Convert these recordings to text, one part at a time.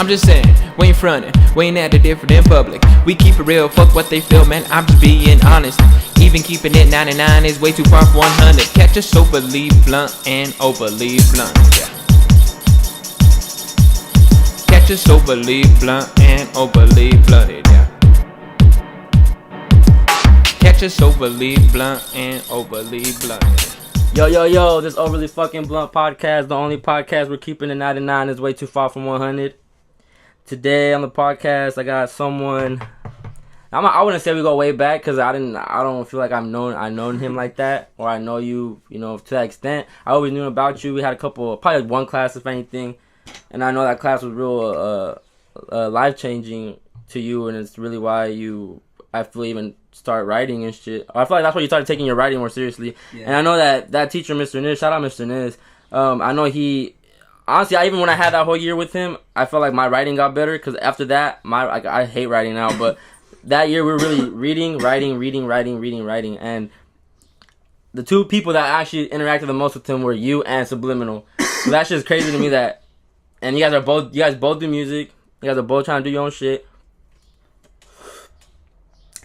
I'm just saying, we ain't frontin', we ain't acting different in public. We keep it real, fuck what they feel, man, I'm just being honest. Even keeping it 99 is way too far from 100. Catch a soberly blunt and overly blunt, yeah. Catch a soberly blunt and overly blunted, yeah. Catch a soberly blunt and overly blunted. Yo, this Overly Fucking Blunt podcast, the only podcast we're keeping it 99 is way too far from 100. Today on the podcast, I got someone. I wouldn't say we go way back because I don't feel like I've known him like that, or I know you, to that extent. I always knew about you. We had a couple, probably one class if anything, and I know that class was real life changing to you, and it's really why I feel even start writing and shit. I feel like that's why you started taking your writing more seriously. Yeah. And I know that teacher, Mr. Niz, shout out Mr. Niz. I know he. Honestly, even when I had that whole year with him, I felt like my writing got better because after that, I hate writing now, but that year we were really reading, writing, and the two people that actually interacted the most with him were you and Subliminal. So that's just crazy to me that, and you guys both do music, you guys are both trying to do your own shit.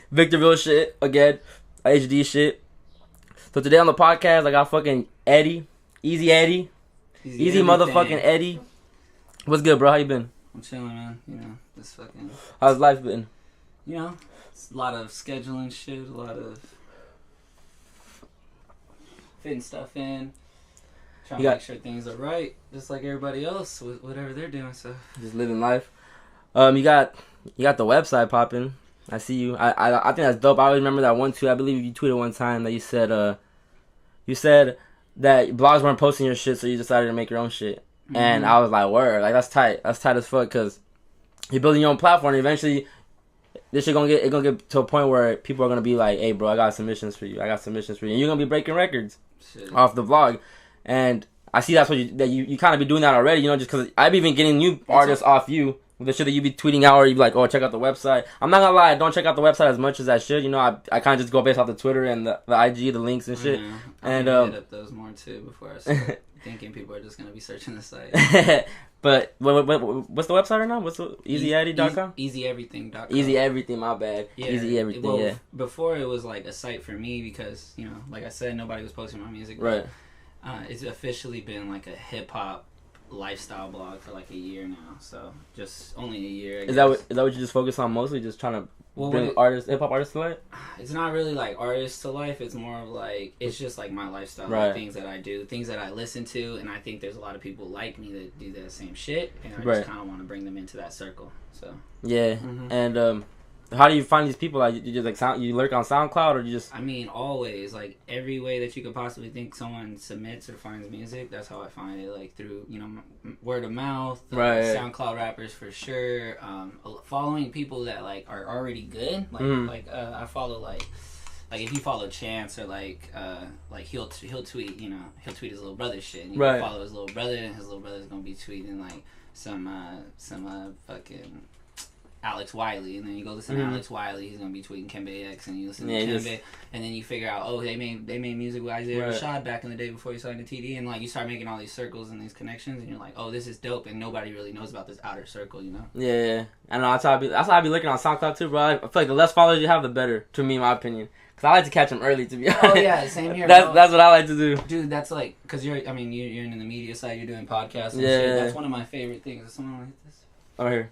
Victorville shit, again, HD shit. So today on the podcast, I got fucking Eddie, EasyEddie. Easy motherfucking Eddie. What's good, bro? How you been? I'm chilling, man. Just fucking. How's life been? It's a lot of scheduling shit, a lot of fitting stuff in, trying to make sure things are right, just like everybody else with whatever they're doing. So just living life. You got the website popping. I see you. I think that's dope. I always remember that one too. I believe you tweeted one time that you said that blogs weren't posting your shit, so you decided to make your own shit. Mm-hmm. And I was like, word, like that's tight. That's tight as fuck because you're building your own platform. And eventually, this shit gonna get to a point where people are gonna be like, hey, bro, I got submissions for you. And you're gonna be breaking records off the vlog. And I see that's what you kind of be doing that already. Just because I've been getting new artists off you. With the shit that you be tweeting out, or you be like, oh, check out the website. I'm not gonna lie, I don't check out the website as much as I should. I kind of just go based off the Twitter and the IG, the links and shit. Yeah, and hit up those more too before I start thinking people are just gonna be searching the site. But what's the website right now? What's the EasyEddie.com? EasyEverything.com. Easy Everything, my bad. Yeah, Easy Everything. Well, yeah. Before it was like a site for me because like I said, nobody was posting my music. Right. It's officially been like a hip hop lifestyle blog for like a year now, so just only a year. I guess. Is that what you just focus on mostly? Just trying to bring hip hop artists to life? It's not really like artists to life. It's more of like it's just like my lifestyle, right. Like things that I do, things that I listen to, and I think there's a lot of people like me that do that same shit, and I just kind of want to bring them into that circle. So yeah, and how do you find these people? Like you just you lurk on SoundCloud, or you just? I mean, always like every way that you could possibly think someone submits or finds music. That's how I find it. Like through word of mouth, right? SoundCloud rappers for sure. Following people that like are already good. Like I follow like if you follow Chance or like he'll tweet he'll tweet his little brother's shit. And you can follow his little brother, and his little brother's gonna be tweeting like some fucking Alex Wiley, and then you go listen to Alex Wiley, he's gonna be tweeting Kembe X, and you listen to Kembe, and then you figure out, oh, they made music with Isaiah Rashad back in the day before he signed to TD, and like you start making all these circles and these connections, and you're like, oh, this is dope, and nobody really knows about this outer circle, Yeah, I know. That's how I be looking on SoundCloud too, bro. I feel like the less followers you have, the better, to me, in my opinion. Cause I like to catch them early, to be honest. Oh yeah, same here. That's what I like to do, dude. That's like, cause you're in the media side, you're doing podcasts and shit. That's one of my favorite things. Is someone like this? Over here.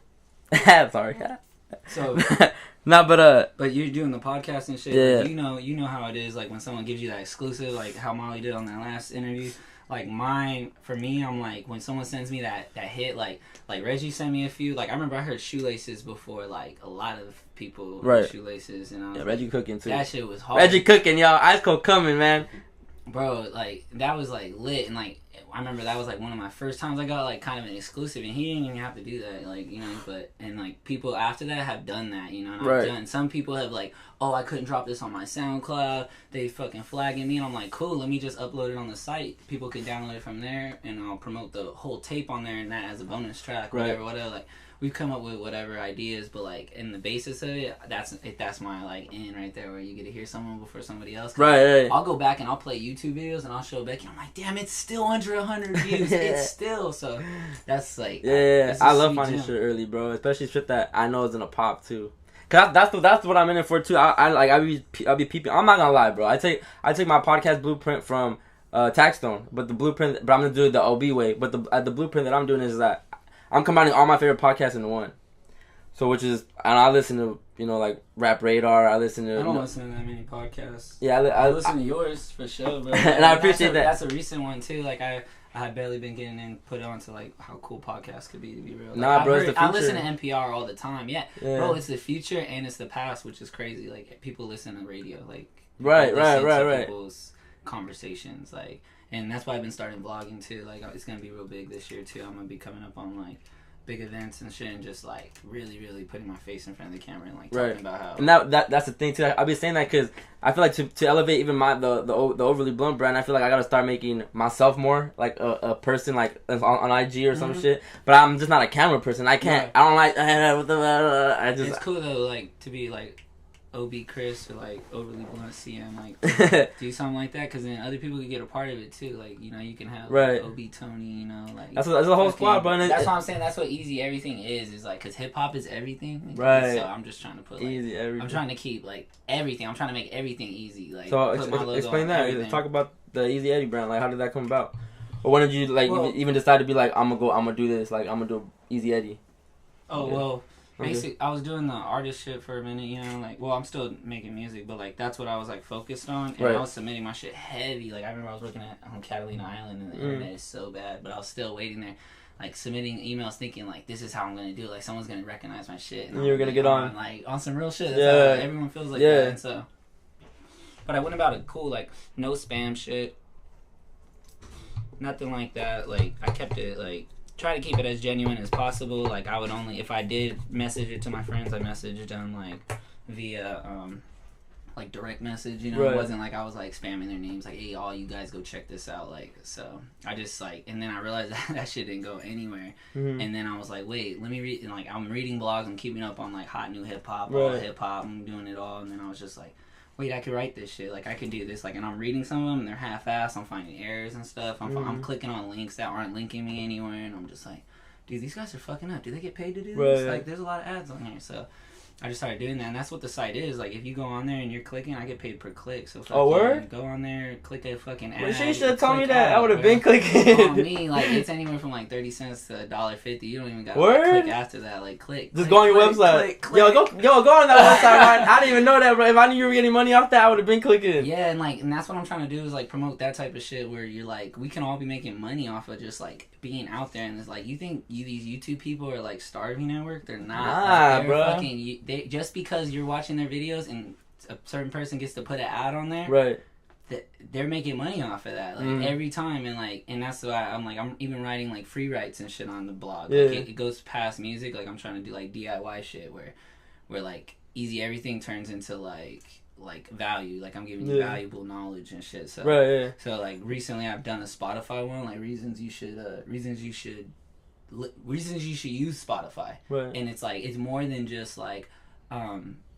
Sorry. So, but you're doing the podcast and shit. Yeah. Like, you know how it is. Like when someone gives you that exclusive, like how Molly did on that last interview. Like for me, I'm like when someone sends me that Mm-hmm. hit, like Reggie sent me a few. Like I remember I heard Shoelaces before. Like a lot of people right. shoelaces, and I was Reggie cooking too. That shit was hard. Reggie cooking, y'all. Ice cold coming, man. Bro, like that was like lit, and like I remember that was like one of my first times I got like kind of an exclusive, and he didn't even have to do that, like, you know. But and like people after that have done that, you know. And right. I've done. Some people have like, oh, I couldn't drop this on my SoundCloud. They fucking flagging me, and I'm like, cool. Let me just upload it on the site. People can download it from there, and I'll promote the whole tape on there and that as a bonus track, right. whatever. Like we've come up with whatever ideas, but like in the basis of it, that's my like in right there where you get to hear someone before somebody else. Right. I'll go back and I'll play YouTube videos and I'll show Becky. I'm like, damn, it's still under under 100 views. It's still so. That's like yeah. I love finding gem. shit early, bro. Especially shit that I know is gonna pop too. Cause that's what I'm in it for too. I'll be peeping. I'm not gonna lie, bro. I take my podcast blueprint from Taxstone, but I'm gonna do it the OB way. But the blueprint that I'm doing is that I'm combining all my favorite podcasts into one. So which is, and I listen to, you know, like Rap Radar. I listen to. I don't listen to that many podcasts. Yeah, I listen to yours for sure, bro. And I appreciate that. That's a recent one too. Like I had barely been getting put on to like how cool podcasts could be, to be real. Like, nah, bro, it's the future. I listen to NPR all the time. Yeah, bro, it's the future and it's the past, which is crazy. Like people listen to radio, like right. people's conversations, like, and that's why I've been starting vlogging too. Like it's gonna be real big this year too. I'm gonna be coming up on like big events and shit, and just like really putting my face in front of the camera and like talking about how. And that's the thing too. I'll be saying that because I feel like to elevate even the overly blunt brand, I feel like I gotta start making myself more like a person like on IG or some shit. But I'm just not a camera person. I can't. I don't like. I just. It's cool though, like to be like OB Chris or like overly blunt CM, like do something like that, because then other people can get a part of it too. Like, you know, you can have like, OB Tony, you know, like that's a whole squad, bro. That's what I'm saying. That's what Easy Everything is like, because hip hop is everything, right? So I'm just trying to put like, easy everything. I'm trying to keep like everything. I'm trying to make everything easy. Like, so explain that. Everything. Talk about the EasyEddie brand. Like, how did that come about? Or when did you like even decide to be like, I'm gonna do this? Like, I'm gonna do EasyEddie. Oh well. Basically, I was doing the artist shit for a minute, you know, like, well, I'm still making music, but, like, that's what I was, like, focused on, and I was submitting my shit heavy. Like, I remember I was working on Catalina Island, and the internet is so bad, but I was still waiting there, like, submitting emails thinking, like, this is how I'm going to do it, like, someone's going to recognize my shit. And you were going to get on. Like, on some real shit. That's how everyone feels like that, and so. But I went about it cool, like, no spam shit, nothing like that. Like, I kept it, like, try to keep it as genuine as possible. Like, I would only, if I did message it to my friends, I messaged them like via like direct message, you know. It wasn't like I was like spamming their names like, hey, all you guys go check this out. Like, so I just like, and then I realized that shit didn't go anywhere. And then I was like, wait, let me read. And like, I'm reading blogs, I'm keeping up on like hot new hip hop, all hip hop, I'm doing it all. And then I was just like, wait, I could write this shit. Like, I could do this. Like, and I'm reading some of them, and they're half-assed. I'm finding errors and stuff. I'm clicking on links that aren't linking me anywhere, and I'm just like, dude, these guys are fucking up. Do they get paid to do this? Like, there's a lot of ads on here. So I just started doing that, and that's what the site is. Like, if you go on there and you're clicking, I get paid per click. So word? Go on there, click a fucking ad. Well, she should have told me that. I would have been clicking. On me, like, it's anywhere from like 30 cents to $1.50. You don't even got to like, click after that. Like, click. Just go on your website. Click. Yo, go on that website. I didn't even know that, bro. If I knew you were getting money off that, I would have been clicking. Yeah, and that's what I'm trying to do is like promote that type of shit where you're like, we can all be making money off of just like being out there. And it's like, you think these YouTube people are like starving at work? They're not. Nah, like, bro. They just because you're watching their videos and a certain person gets to put an ad on there, right? They're making money off of that, like every time, and that's why I'm even writing like free writes and shit on the blog. Like it goes past music. Like I'm trying to do like DIY shit where like easy everything turns into like value. Like I'm giving you valuable knowledge and shit. So so like recently I've done a Spotify one, like reasons you should use Spotify. Right. And it's like it's more than just like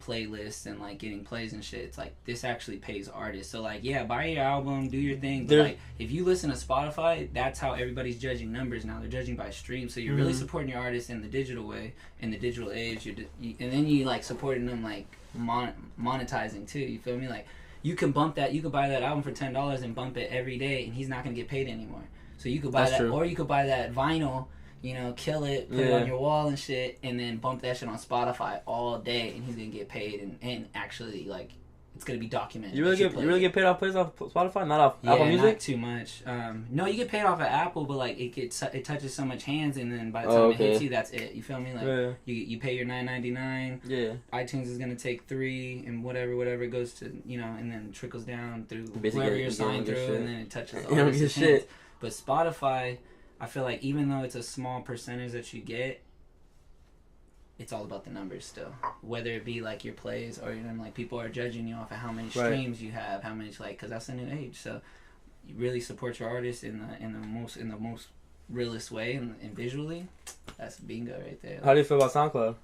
playlists and like getting plays and shit. It's like this actually pays artists. So like buy your album, do your thing. But like if you listen to Spotify, that's how everybody's judging numbers now. They're judging by streams. So you're really supporting your artists in the digital way, in the digital age. And then you like supporting them like monetizing too. You feel me? Like you can bump that. You could buy that album for $10 and bump it every day, and he's not gonna get paid anymore. So you could buy that, or you could buy that vinyl. You know, kill it, put it on your wall and shit, and then bump that shit on Spotify all day, and he's gonna get paid, and actually, like, it's gonna be documented. You really get paid off plays off Spotify, not off Apple Music? Not too much. No, you get paid off of Apple, but like it touches so much hands, and then by the time it hits you, that's it. You feel me? Like you pay your $9.99. Yeah. iTunes is gonna take $3, and whatever goes to and then trickles down through whoever you're signed through, and then it touches all this shit. But Spotify, I feel like even though it's a small percentage that you get, it's all about the numbers still. Whether it be like your plays or like people are judging you off of how many streams you have, how many because that's the new age. So you really support your artist in the most realist way and visually. That's bingo right there. How do you feel about SoundCloud?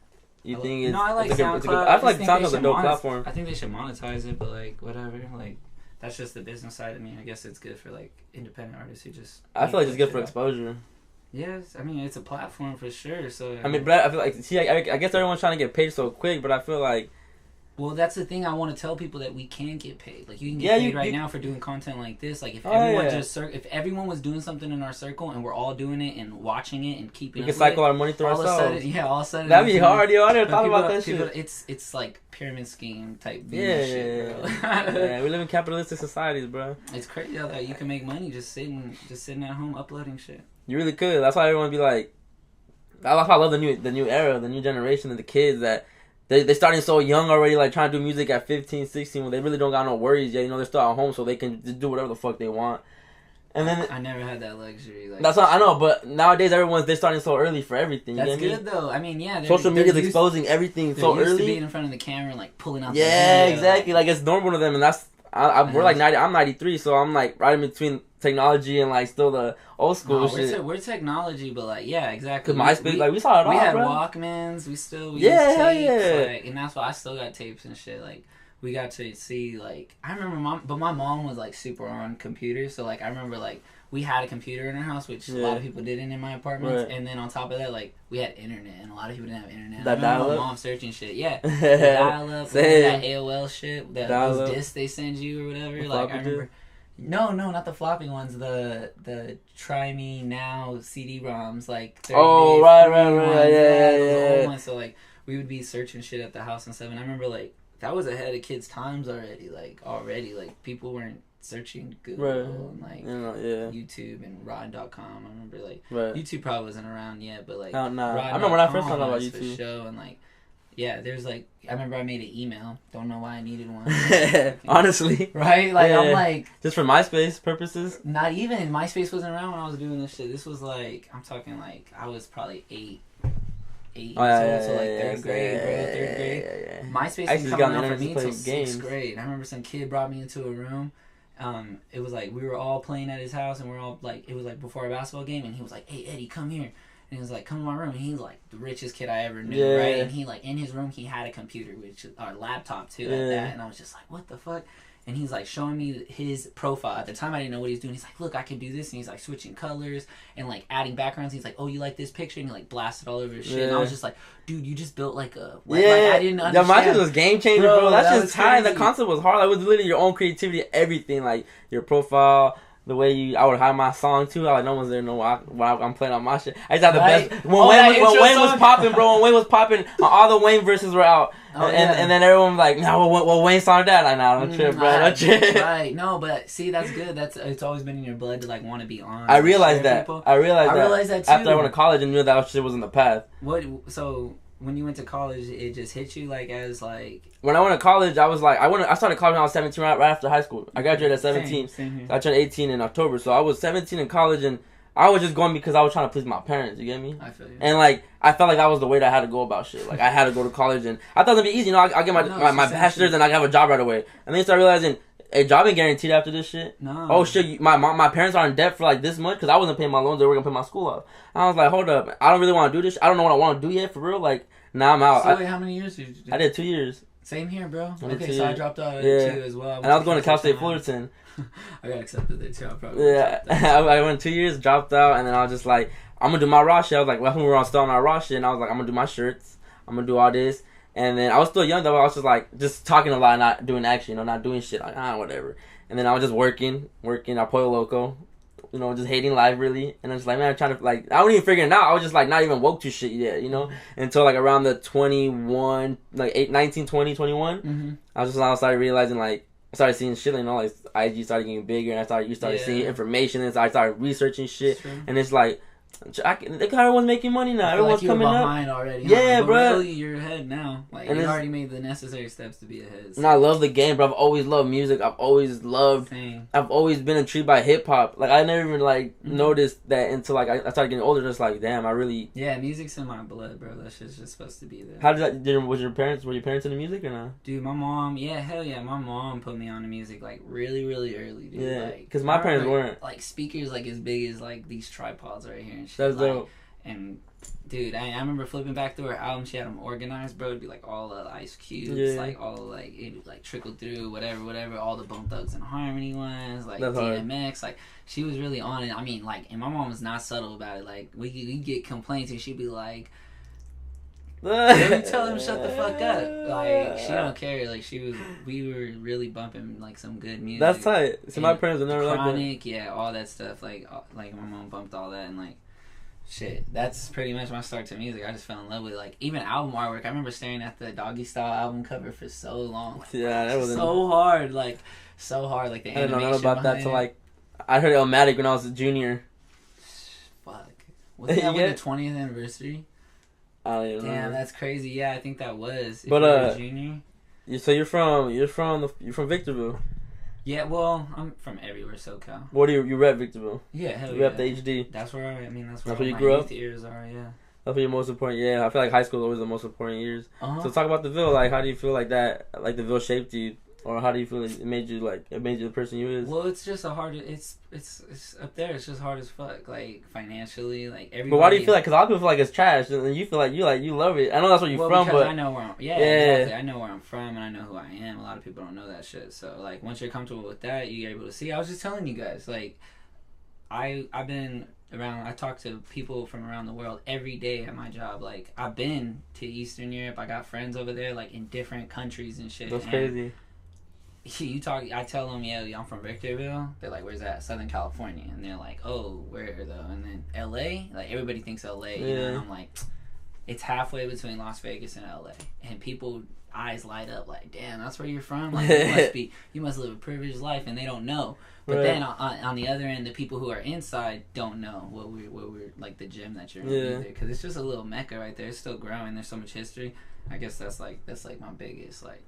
You think I like SoundCloud. I feel like SoundCloud's a dope platform. I think they should monetize it, but like whatever, like. that's just the business side of me. I guess it's good for like independent artists who just. I feel like it's good for exposure. Yes, I mean it's a platform for sure. So I mean, but I feel like I guess everyone's trying to get paid so quick, but I feel like. Well, that's the thing. I want to tell people that we can get paid. Like you can get paid right now for doing content like this. Like if everyone if everyone was doing something in our circle and we're all doing it and watching it and keeping, we can cycle our money through ourselves. All of a sudden, that'd be hard, yo. I never thought about that shit. It's like pyramid scheme type shit, bro. Yeah, we live in capitalistic societies, bro. It's crazy how that you can make money just sitting at home uploading shit. You really could. That's why everyone be like. That's why I love the new era, the new generation of the kids that. They're starting so young already, like, trying to do music at 15, 16, when they really don't got no worries yet. You know, they're still at home, so they can just do whatever the fuck they want. And then I never had that luxury. Like, that's what I know, but nowadays they're starting so early for everything. That's good, though. I mean, yeah. Social media's exposing everything so early. To being in front of the camera and, like, pulling out yeah, exactly. Like, it's normal to them, and that's... we're like 90. I'm 93, so I'm like right in between technology and like still the old school shit. We're technology, but like yeah, exactly. Cause MySpace, we saw it all. We had bro. Walkmans. We used tapes, like, and that's why I still got tapes and shit. Like we got to see like I remember my mom was like super on computers, so like I remember like we had a computer in our house, which a lot of people didn't in my apartments. Right. And then on top of that, like we had internet, and a lot of people didn't have internet. That I remember my mom searching shit. Yeah, the dial-up, that AOL shit, those discs they send you or whatever. Like I remember. No, not the floppy ones. The Try Me Now CD-ROMs, like. Right, yeah. Old ones. So like we would be searching shit at the house and stuff, and I remember like that was ahead of kids' times already. Like people weren't searching Google and like YouTube and Rod.com. I remember like YouTube probably wasn't around yet, but like I remember when I first found out about YouTube. Show and like there's like I remember I made an email. Don't know why I needed one. Honestly, right? Like I'm like just for MySpace purposes. Not even MySpace wasn't around when I was doing this shit. This was like I'm talking like I was probably 8 years old, so like third grade. MySpace was coming out for me until 6th grade. I remember some kid brought me into a room. It was like we were all playing at his house, and we're all like it was like before a basketball game, and he was like, "Hey Eddie, come here." And he was like, "Come to my room." And he's like the richest kid I ever knew, right? And he like in his room he had a computer, or laptop too, at that. And I was just like, "What the fuck?" And he's like showing me his profile. At the time I didn't know what he was doing. He's like, "Look, I can do this." And he's like switching colors and like adding backgrounds. He's like, "Oh, you like this picture?" And he like blasted all over his shit. And I was just like, "Dude, you just built like a like I didn't understand." My shit was game changer, bro. That's just time. The concept was hard. Like, it was literally your own creativity, everything, like your profile. The way I would hide my song too, like no one's there know while I'm playing on my shit. I just have the best. When Wayne was popping, bro. When Wayne was popping, all the Wayne verses were out, and then everyone was like, "No, what Wayne song that?" Like, "Nah, don't trip, bro, don't trip." Right, no, but see, that's good. It's always been in your blood to like want to be on. I realized that. I realized that too. After I went to college and knew that shit was in the path. So when you went to college, it just hit you like as like. When I went to college, I was like, I started college when I was 17, right after high school. I graduated at 17. Same I turned 18 in October, so I was 17 in college, and I was just going because I was trying to please my parents. You get me? I feel you. And like, I felt like that was the way that I had to go about shit. Like, I had to go to college, and I thought it'd be easy. You know, I get my bachelor's, and I have a job right away. And then you start realizing, a job ain't guaranteed after this shit. No. Oh shit, my parents are in debt for like this much because I wasn't paying my loans. They were gonna pay my school off. And I was like, hold up, I don't really want to do this. I don't know what I want to do yet for real. Like, now I'm out. So wait, how many years did you do? I did 2 years. Same here, bro. Okay, so I dropped out at 2 as well. And I was going to Cal State Fullerton. I got accepted there too. I probably I went 2 years, dropped out, and then I was just like, I'm gonna do my raw shit. I was like, well, we were still on our raw shit, and I was like, I'm gonna do my shirts. I'm gonna do all this. And then I was still young though. I was just like, just talking a lot, not doing action, not doing shit. Like, whatever. And then I was just working al Pollo Loco. Just hating life really, and I was like, man, I'm trying to like, I wasn't even figuring it out. I was just like, not even woke to shit yet, until like around the 21, like 19, 20, 21. Mm-hmm. I started realizing like, I started seeing shit, like IG started getting bigger, and you started seeing information, and so I started researching shit, and it's like, everyone's making money now. Everyone's coming up. Behind already. Yeah, bro. Really, you're ahead now. Like you already made the necessary steps to be ahead. So. And I love the game, bro. I've always loved music. I've always been intrigued by hip hop. Like I never even noticed that until like I started getting older. Just like, damn, I really. Yeah, music's in my blood, bro. That shit's just supposed to be there. How did that? Were your parents into music or not? Dude, my mom. Yeah, hell yeah, my mom put me on to music like really, really early, dude. Yeah, because my parents weren't. Like speakers like as big as like these tripods right here and shit. That's dope. And Dude, I remember flipping back through her album. She had them organized, bro. It'd be like all the Ice Cubes, Yeah. it'd like trickle through, whatever. All the Bone Thugs and Harmony ones, like That's hard. DMX. Like, she was really on it. I mean, like, and my mom was not subtle about it. Like, we get complaints, and she'd be like, "You tell him shut the fuck up." Like, she don't care. Like, we were really bumping like some good music. That's tight. See, my parents would never like that. Chronic, yeah, all that stuff. Like my mom bumped all that, and like, shit, that's pretty much my start to music. I just fell in love with, like, even album artwork. I remember staring at the Doggy Style album cover for so long. Like, Yeah, that was so hard. Like, so hard. Like, the I didn't animation know about that behind till it. like I heard Illmatic when I was a junior. Fuck. Wasn't that Yeah. with the 20th anniversary? I don't even Damn, remember. that's crazy. Yeah, I think that was. If But, you were a junior. So you're from Victorville. Yeah, well, I'm from everywhere, SoCal. What do you rep Victorville? Yeah, hell You yeah. rep the HD. That's where that's where That's all where you my grew youth up? years are. Yeah. That's your most important. Yeah, I feel like high school is always the most important years. Uh-huh. So talk about the Ville. Like, how do you feel like that? Like the Ville shaped you, or how do you feel it made you the person you is? Well, it's just it's up there. It's just hard as fuck, like, financially, like, everybody. But why do you feel like? Because a lot of people feel like it's trash, and you feel like you love it. I know that's where you're from, because but I know where Yeah. exactly. I know where I'm from, and I know who I am. A lot of people don't know that shit. So, like, once you're comfortable with that, you're able to see. I was just telling you guys, like, I've been around. I talk to people from around the world every day at my job. Like, I've been to Eastern Europe. I got friends over there, like, in different countries and shit. that's And crazy. I tell them, yeah, I'm from Victorville. They're like, where's that? Southern California. And they're like, oh, where though? And then LA, like, everybody thinks LA, you know? Yeah. And I'm like, it's halfway between Las Vegas and LA. And people eyes light up like, damn, that's where you're from? Like, you must live a privileged life, and they don't know. But Right. then on the other end, the people who are inside don't know what we're like, the gym that you're in either, because it's just a little mecca right there. It's still growing. There's so much history. I guess that's like my biggest, like,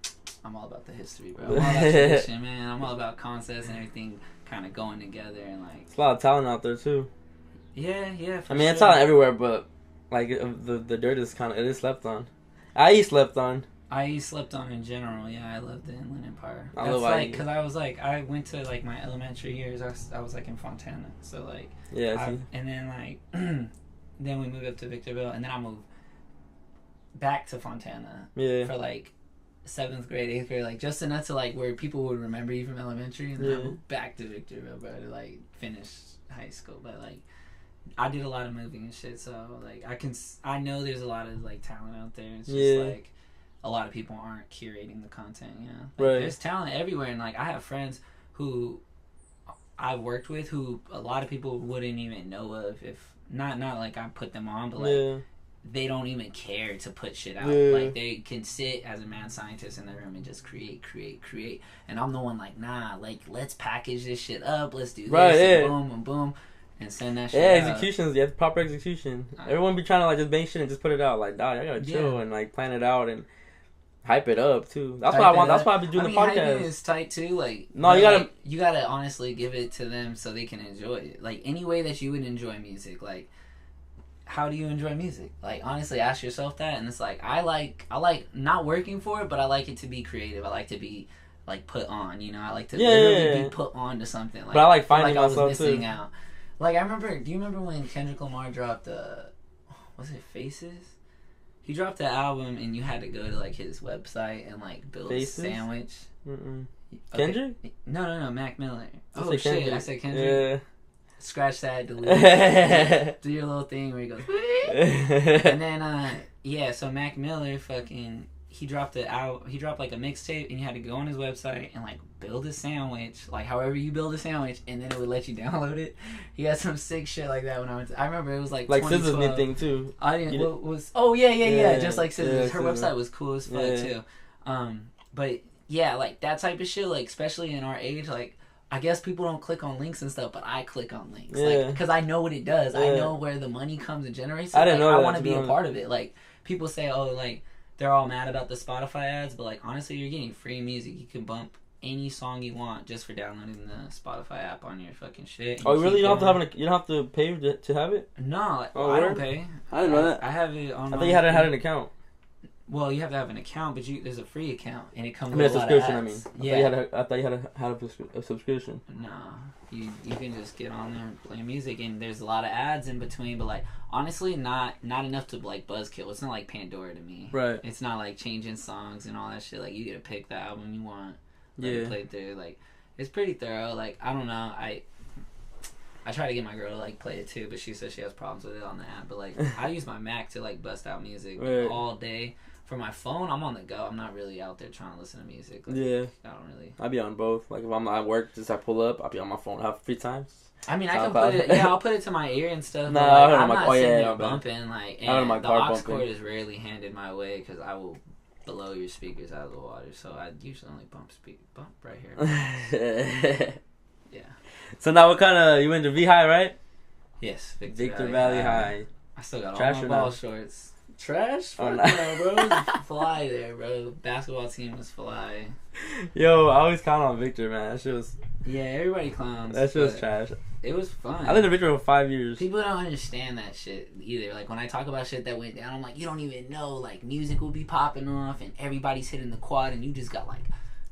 I'm all about the history, bro. I'm all about tradition, man. I'm all about concepts and everything kind of going together, and like, There's a lot of talent out there too. yeah. For I mean, it's sure. talent everywhere, but like the dirt is it is slept on. I slept on. I slept on in general. Yeah, I lived in Inland Empire. I That's love like, IE. because I was like, I went to like my elementary years. I was like in Fontana, so like, Yeah, see. and then like, then we moved up to Victorville, and then I moved back to Fontana Yeah. for like 7th grade, 8th grade, like just enough to like where people would remember you from elementary, and then I Yeah. moved back to Victorville, bro, to like finish high school. But like, I did a lot of moving and shit, so like I know there's a lot of like talent out there. It's just Yeah. like a lot of people aren't curating the content, you know. Like, Right. there's talent everywhere, and like I have friends who I've worked with who a lot of people wouldn't even know of if not like I put them on, but like Yeah. they don't even care to put shit out. Yeah. Like, they can sit as a mad scientist in their room and just create. And I'm the one like, nah, like, let's package this shit up. Let's do this. Right, and yeah. boom, boom, boom. And send that shit Yeah, out. executions. Yeah, proper execution. Everyone be trying to like just make shit and just put it out. Like, dog, I gotta chill and like plan it out and hype it up too. That's what I want. That's why I be doing the hyping podcast. is tight too. Like, No, but, you gotta- like, you gotta honestly give it to them so they can enjoy it. Like, any way that you would enjoy music, like, how do you enjoy music? Like, honestly, ask yourself that. And it's like, I like not working for it, but I like it to be creative. I like to be like put on, you know. I like to literally be put on to something. Like, But I like feel finding like I was myself, missing too. out. Like, I remember. Do you remember when Kendrick Lamar dropped was it Faces? He dropped the album, and you had to go to like his website and like build Faces? a sandwich. Mm-mm. Okay. Kendrick? No, Mac Miller. I Oh said shit, Kendrick. I said Kendrick. Yeah. Scratch that, delete. Do your little thing where he goes. And then so Mac Miller fucking he dropped like a mixtape, and you had to go on his website and like build a sandwich, like however you build a sandwich, and then it would let you download it. He had some sick shit like that when I remember it was like Scissors 2012. thing too. I didn't. You What was? Oh yeah. Just like Scissors. Yeah, Her Scissors. website was cool as fuck too. But yeah, like that type of shit. Like, especially in our age, like, I guess people don't click on links and stuff, but I click on links, Yeah. like, because I know what it does. I Yeah. know where the money comes and generates. I didn't know I that, want to to be be a honest. part of it. Like, people say, oh, like they're all mad about the Spotify ads, but like honestly, you're getting free music. You can bump any song you want just for downloading the Spotify app on your fucking shit. Oh, really? You don't have going. to you don't have to pay to have it? No, Oh, I don't word? pay. I didn't know that. I have it on. I thought you had an account. Well, you have to have an account, but there's a free account, and it comes I mean, a with a lot of subscription. ads. I thought you had a subscription. No, you can just get on there and play music, and there's a lot of ads in between. But like, honestly, not enough to like buzzkill. It's not like Pandora to me. Right. It's not like changing songs and all that shit. Like, you get to pick the album you want. Yeah. Play through. Like, it's pretty thorough. Like, I don't know. I try to get my girl to like play it too, but she says she has problems with it on the app. But like, I use my Mac to like bust out music all day. For my phone, I'm on the go. I'm not really out there trying to listen to music. Like, I don't really. I be on both. Like if I'm at work, just I pull up, I'll be on my phone. I have free time. I mean, I can put it. Yeah, I'll put it to my ear and stuff. No, like, I'm not sitting there bumping. Like, and my the car aux bumping. cord is rarely handed my way because I will blow your speakers out of the water. So I usually only bump right here. Yeah. So now, what kind of you went to V High, right? Yes, Victor Valley High. I still got Trash all my or ball not? shorts. Trash? Oh, Fuck no. no, bro. It was fly there, bro. Basketball team was fly. Yo, I always count on Victor, man. That shit was. Yeah, everybody clowns. That shit was trash. It was fun. I lived in Victor for 5 years. People don't understand that shit either. Like, when I talk about shit that went down, I'm like, you don't even know. Like, music will be popping off, and everybody's hitting the quad, and you just got, like,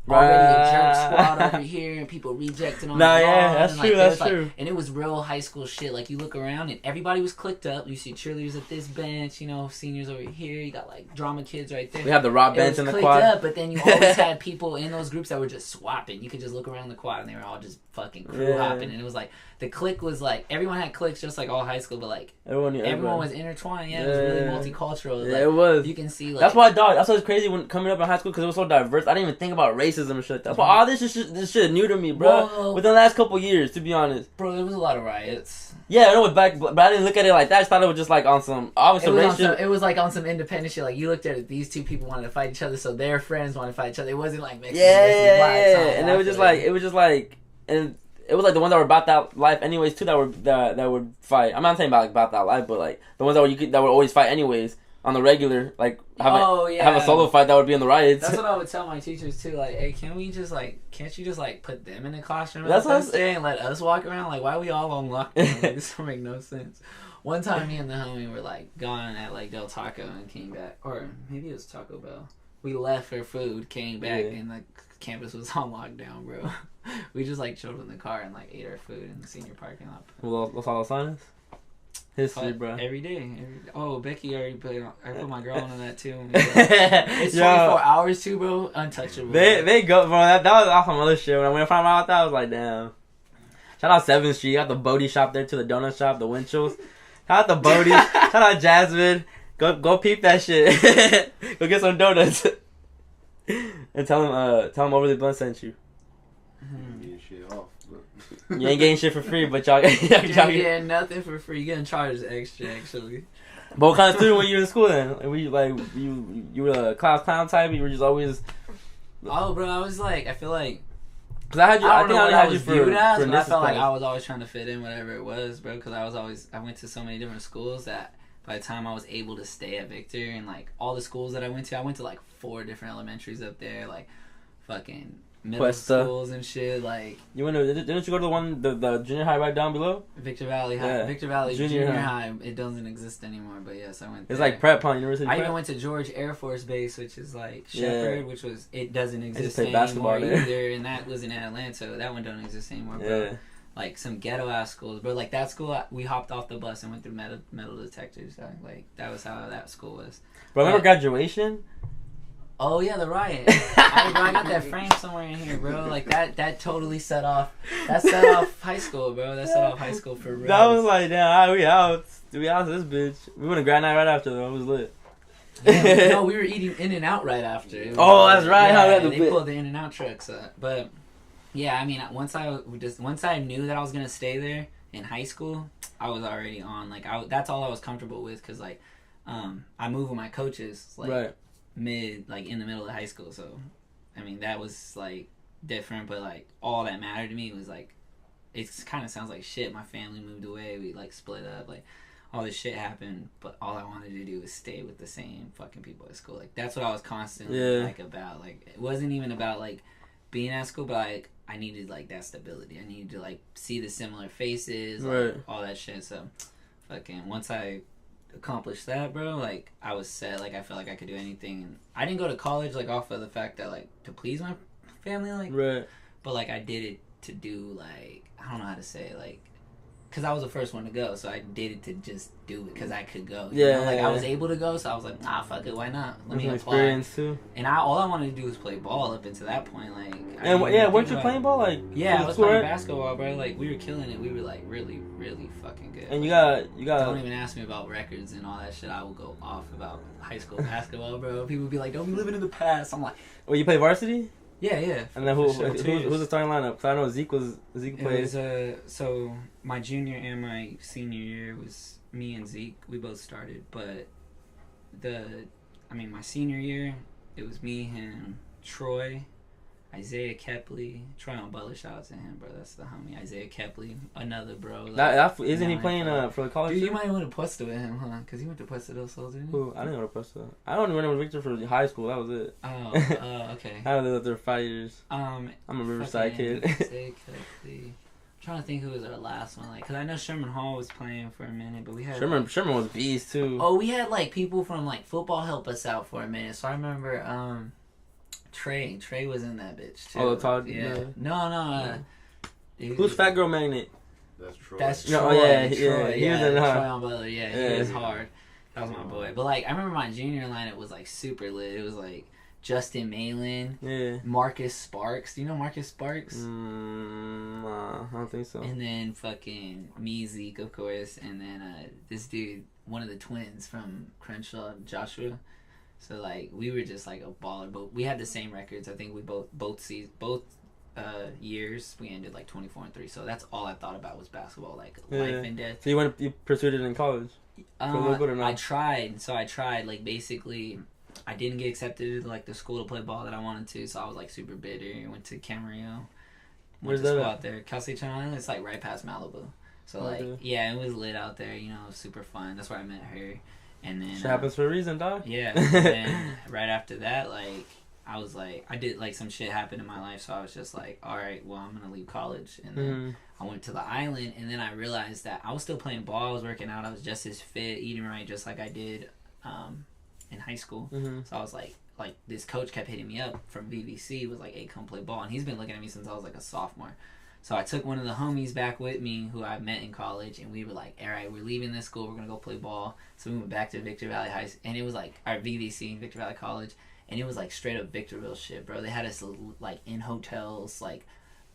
already a jerk squad over here, and people rejecting on the lawn. That's and, true, like, that's true. And it was real high school shit. Like, you look around, and everybody was clicked up. You see cheerleaders at this bench, you know, seniors over here. You got, like, drama kids right there. We have the rock bench in the clicked quad. up, but then you always had people in those groups that were just swapping. You could just look around the quad, and they were all just fucking crew hopping. And it was like, the clique was like, everyone had cliques just like all high school, but like, everyone was intertwined. Yeah, it was really multicultural. Yeah, like, it was. You can see, like, that's why, dog. That's why it's crazy when coming up in high school because it was so diverse. I didn't even think about racism and shit. That's why all this shit is new to me, bro. Whoa. Within the last couple years, to be honest. Bro, there was a lot of riots. Yeah, I know it's back, but I didn't look at it like that. I just thought it was just like on some obviously It was like on some independent shit. Like, you looked at it, these two people wanted to fight each other, so their friends wanted to fight each other. It wasn't like Mexicans versus blacks. And it was just like, and it was like the ones that were about that life, anyways, too. That would fight. I'm not saying about that life, but like the ones that would always fight, anyways, on the regular. Like have a solo fight that would be in the riots. That's what I would tell my teachers too. Like, hey, can't you just like put them in the classroom? That's what I'm saying. And let us walk around. Like, why are we all on lockdown? Like, this don't make no sense. One time, me and the homie were like gone at like Del Taco and came back, or maybe it was Taco Bell. We left for food, came back, and the campus was on lockdown, bro. We just like chilled in the car and like ate our food in the senior parking lot. Los Alasanes? History, bro. Every day. Oh, Becky already put my girl on that too. It's 24 hours too, bro. Untouchable. They go, bro. That was awesome other shit. When I found out that, I was like, damn. Shout out 7th Street. Got the Bodie shop there to the donut shop, the Winchell's. Shout out the Bodie. Shout out Jasmine. Go peep that shit. Go get some donuts. And tell him Overly Blunt sent you. You ain't getting shit for free, but y'all getting nothing for free. You're getting charged extra, actually. But what kind of student were you in school then? Were you like you were a class clown type? You were just always. Oh, bro, I was like, I feel like. Cause I had you. I think I had you for viewed as, for but I felt like class. I was always trying to fit in whatever it was, bro. Because I went to so many different schools that by the time I was able to stay at Victor and like all the schools that I went to like 4 different elementaries up there, like fucking middle schools and shit. Like, you went to, didn't you go to the one the junior high right down below? Victor Valley High. Yeah. Victor Valley Junior High. It doesn't exist anymore, but yes, I went there. It's like prep, huh? University I prep? even went to George Air Force Base, which is like Shepherd, which was, it doesn't exist played basketball anymore there. either, and that was in Atlanta. That one don't exist anymore, bro. Yeah. Like some ghetto ass schools, bro. Like that school, we hopped off the bus and went through metal detectors. Like that was how that school was. Bro, remember graduation? Oh yeah, the riot. I got that frame somewhere in here, bro. Like that totally set off. That set off high school, bro. That set off high school for real. That was like, damn, we out. We out this bitch. We went to grad night right after though. It was lit. Yeah, no, we were eating In-N-Out right after. That's right. Yeah, they pulled the In-N-Out trucks up. But yeah, I mean, once I knew that I was gonna stay there in high school, I was already on. Like, that's all I was comfortable with, cause like, I moved with my coaches like in the middle of high school. So, I mean, that was like different. But like, all that mattered to me was like, it kind of sounds like shit. My family moved away. We like split up. Like, all this shit happened, but all I wanted to do was stay with the same fucking people at school. Like, that's what I was constantly like about. Like, it wasn't even about like being at school, but like I needed like that stability. I needed to like see the similar faces, like, all that shit. So, fucking once I accomplished that, bro, like I was set. Like I felt like I could do anything. And I didn't go to college like off of the fact that like to please my family, like Right. but like I did it to do like I don't know how to say it, like because I was the first one to go, so I did it to just do it because I could go. You know? Like I was able to go, so I was like, nah, fuck it, why not? Let me apply. Experience too. And all I wanted to do was play ball up until that point. Like, And weren't you playing ball? Like, yeah, I was playing basketball, bro. Like we were killing it. We were like really, really fucking good. And you got. Don't even ask me about records and all that shit. I will go off about high school basketball, bro. People be like, don't be living in the past. I'm like, well, you play varsity? Yeah. And then who's the starting lineup? Because I know Zeke played. It was, so my junior and my senior year was me and Zeke. We both started, but my senior year, it was me, him, Troy, Isaiah Kepley, Tryon Butler. Shout out to him, bro. That's the homie. Isaiah Kepley, another bro. Like, isn't he playing for the college? Dude, you might want to Puesta with him, huh? Because he went to Puesta del Sol, didn't he? Who? I didn't go to Puesta. I only went with Victor for high school. That was it. Oh, okay. I lived there 5 years. I'm a Riverside kid. Isaiah Kepley. I'm trying to think who was our last one, like, because I know Sherman Hall was playing for a minute, but we had Sherman was beast too. Oh, we had like people from like football help us out for a minute. So I remember Trey was in that bitch too. Oh, Todd. Yeah. No. Who's Fat Girl Magnet? That's Troy. That's Troy. No, yeah, Troy. he was in Tryon Butler. Yeah, he was hard. That was my boy. But like, I remember my junior lineup was like super lit. It was like Justin Malin, Marcus Sparks. Do you know Marcus Sparks? Nah, I don't think so. And then fucking me, Zeke, of course, and then this dude, one of the twins from Crenshaw, Joshua. So like we were just like a baller, but we had the same records. I think we both years we ended like 24-3. So that's all I thought about was basketball, like life and death. So you pursued it in college? I tried. So I tried. Like basically, I didn't get accepted to like the school to play ball that I wanted to. So I was like super bitter. Went to Camarillo. Where's that out there? Cal State Island. It's like right past Malibu. So like yeah, it was lit out there. You know, super fun. That's where I met her. And then shit happens for a reason, dog. Yeah. And then right after that, like I was like, I did like some shit happen in my life, so I was just like, all right, well, I'm gonna leave college. And then I went to the island, and then I realized that I was still playing ball. I was working out. I was just as fit, eating right, just like I did in high school. So I was like this coach kept hitting me up from VVC. Was like, hey, come play ball, and he's been looking at me since I was like a sophomore. So I took one of the homies back with me who I met in college, and we were like, all right, we're leaving this school. We're going to go play ball. So we went back to Victor Valley High School, and it was like our VVC, Victor Valley College, and it was like straight up Victorville shit, bro. They had us like in hotels, like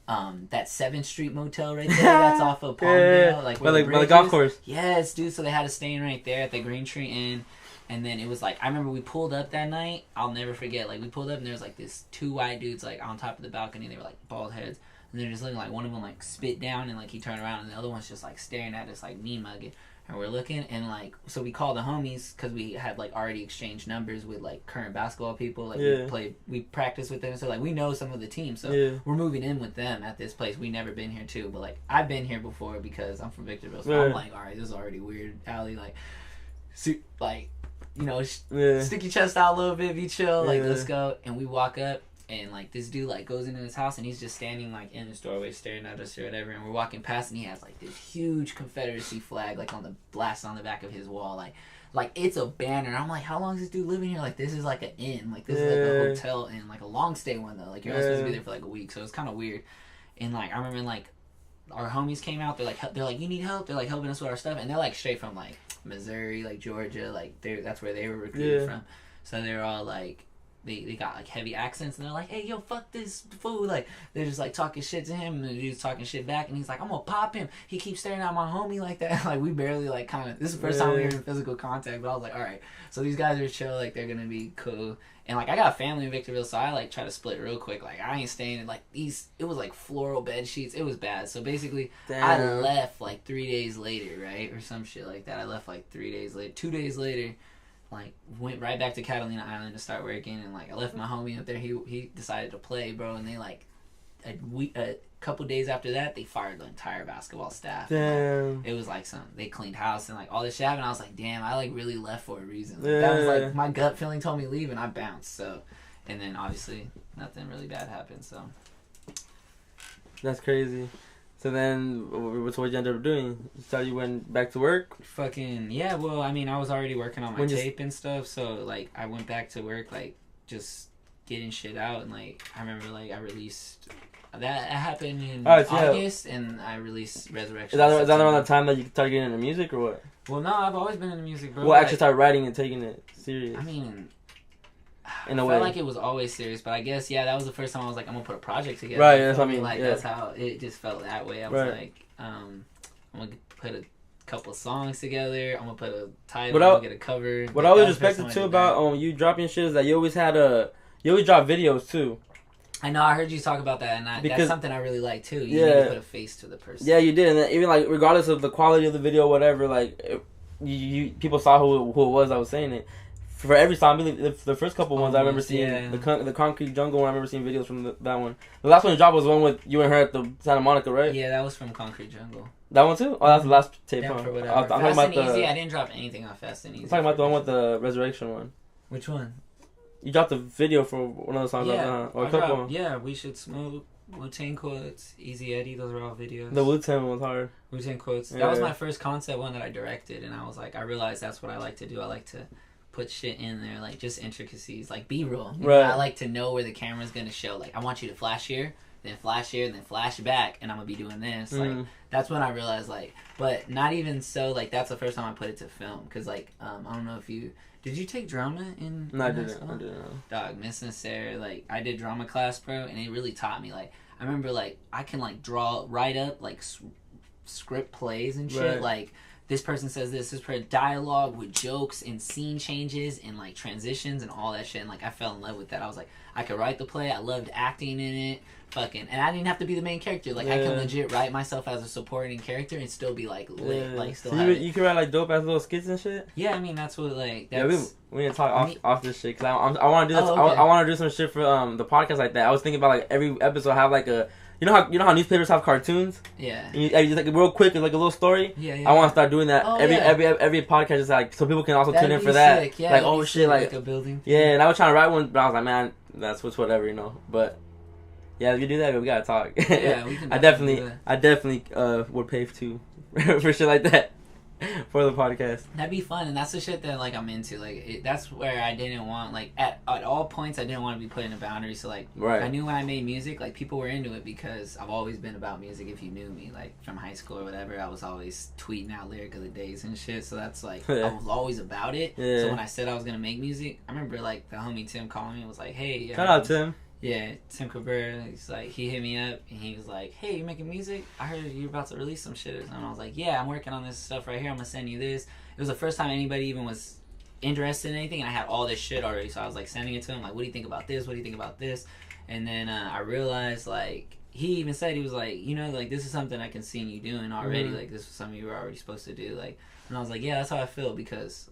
that 7th Street motel right there that's off of Palmdale. Like by the golf course. Yes, dude. So they had us staying right there at the Green Tree Inn. And then it was like, I remember we pulled up that night. I'll never forget. Like we pulled up, and there was like this 2 white dudes like on top of the balcony. They were like bald heads. And they're just looking like one of them like spit down and like he turned around and the other one's just like staring at us like me mugging. And we're looking and like, so we called the homies because we had like already exchanged numbers with like current basketball people. Like we practiced with them. So like we know some of the teams. So we're moving in with them at this place. We never been here too. But like I've been here before because I'm from Victorville. So I'm like, all right, this is already weird. Allie, like, you know, stick your chest out a little bit, be chill. Like, let's go. And we walk up. And, like, this dude, like, goes into his house, and he's just standing, like, in his doorway staring at us or whatever. And we're walking past, and he has, like, this huge Confederacy flag, like, on the blast on the back of his wall. Like it's a banner. I'm like, how long is this dude living here? Like, this is, like, an inn. Like, this is, like, a hotel inn. Like, a long-stay one, though. Like, you're not supposed to be there for, like, a week. So it's kind of weird. And, like, I remember, like, our homies came out. They're like, you need help? They're, like, helping us with our stuff. And they're, like, straight from, like, Missouri, like, Georgia. Like, that's where they were recruited from. So they're all, like... They got like heavy accents and they're like, hey, yo, fuck this fool. Like they're just like talking shit to him and the dude's talking shit back and he's like, I'm gonna pop him. He keeps staring at my homie like that. Like we barely like kind of, this is the first time we were in physical contact, but I was like, all right, so these guys are chill, like they're gonna be cool. And like I got family in Victorville, so I like try to split real quick. Like I ain't staying in like these, it was like floral bed sheets. It was bad. So basically I left like 3 days later, right? Or some shit like that. I left like 3 days later. 2 days later, like went right back to Catalina Island to start working, and like I left my homie up there. He decided to play, bro, and they like a couple days after that they fired the entire basketball staff. Damn. Like, it was like they cleaned house and like all this shit happened. I was like, damn, I like really left for a reason. Like, that was like my gut feeling told me to leave, and I bounced. So, and then obviously nothing really bad happened. So that's crazy. So then, what'd you end up doing? You went back to work? Fucking, yeah, well, I mean, I was already working on my When tape and stuff, so, like, I went back to work, like, just getting shit out, and, like, I remember, like, I released... That happened in August, and I released Resurrection. Is that around the time that you started getting into music, or what? Well, no, I've always been into music, bro. Well, actually started writing and taking it serious. I mean... In a I way. felt like it was always serious, but I guess, yeah, that was the first time I was like, I'm gonna put a project together. Right, that's what I mean. Like, yeah. that's how it just felt that way. I was like, I'm gonna put a couple songs together. I'm gonna put a title. I'm gonna get a cover. What I always respected too about you dropping shit is that you always drop videos too. I know, I heard you talk about that, and that's something I really like too. You need to put a face to the person. Yeah, you did, and then even like regardless of the quality of the video, whatever, like people saw who it was that was saying it. For every song, the first couple ones I remember seeing, the Concrete Jungle one, I remember seeing videos from that one. The last one you dropped was the one with you and her at the Santa Monica, right? Yeah, that was from Concrete Jungle. That one too? Oh, that's the last tape. Yeah, for whatever. I'm talking about Easy, I didn't drop anything on Fast and Easy. I'm talking about the one with the Resurrection one. Which one? You dropped a video for one of the songs, or a couple. Yeah, We Should Smoke, Wu-Tang Quotes, EasyEddie, those are all videos. The Wu-Tang was hard. Wu-Tang Quotes. That was my first concept one that I directed, and I was like, I realized that's what I like to do. I like to put shit in there, like just intricacies, like B-roll. Right. I like to know where the camera's gonna show. Like, I want you to flash here, then flash here, then flash back, and I'm gonna be doing this. Like, that's when I realized, like, but not even so, like, that's the first time I put it to film. Because, like, I don't know if you... Did you take drama in No, I high didn't. school? I didn't. Dog, Miss Sincere, like, I did drama class, bro, and it really taught me, like, I remember, like, I can, like, write up, like, script plays and shit, right. Like, this person says this dialogue with jokes and scene changes and, like, transitions and all that shit, and, like, I fell in love with that. I was like, I could write the play, I loved acting in it, and I didn't have to be the main character. Like, I can legit write myself as a supporting character and still be, like, lit, like, still so you can write, like, dope-ass little skits and shit? Yeah, I mean, that's what, like, that's... Yeah, we need to talk off this shit, because I want to do this, I want to do some shit for the podcast like that. I was thinking about, like, every episode have, like, a... You know how newspapers have cartoons? Yeah. And you just like real quick, it's like a little story. Yeah. I want to start doing that every podcast is like so people can also tune in for that. Sick. Yeah, like oh shit, like a building. Yeah, and I was trying to write one, but I was like, man, that's whatever, you know. But yeah, if you do that, we gotta talk. Yeah, we can. I definitely would pay to for shit like that. For the podcast. That'd be fun, and that's the shit that, like, I'm into. Like, that's where I didn't want, like, at all points, I didn't want to be put in a boundary. So, like, I knew when I made music, like, people were into it because I've always been about music. If you knew me, like, from high school or whatever, I was always tweeting out lyric of the days and shit. So that's, like, I was always about it. Yeah. So when I said I was going to make music, I remember, like, the homie Tim calling me and was like, hey. Shout out Tim. Yeah, Tim Cabrera, he's like, he hit me up, and he was like, hey, you making music? I heard you're about to release some shit. And I was like, yeah, I'm working on this stuff right here, I'm gonna send you this. It was the first time anybody even was interested in anything, and I had all this shit already, so I was like sending it to him, like, what do you think about this? What do you think about this? And then I realized, like, he even said, he was like, you know, like, this is something I can see you doing already, like, this was something you were already supposed to do, like, and I was like, yeah, that's how I feel, because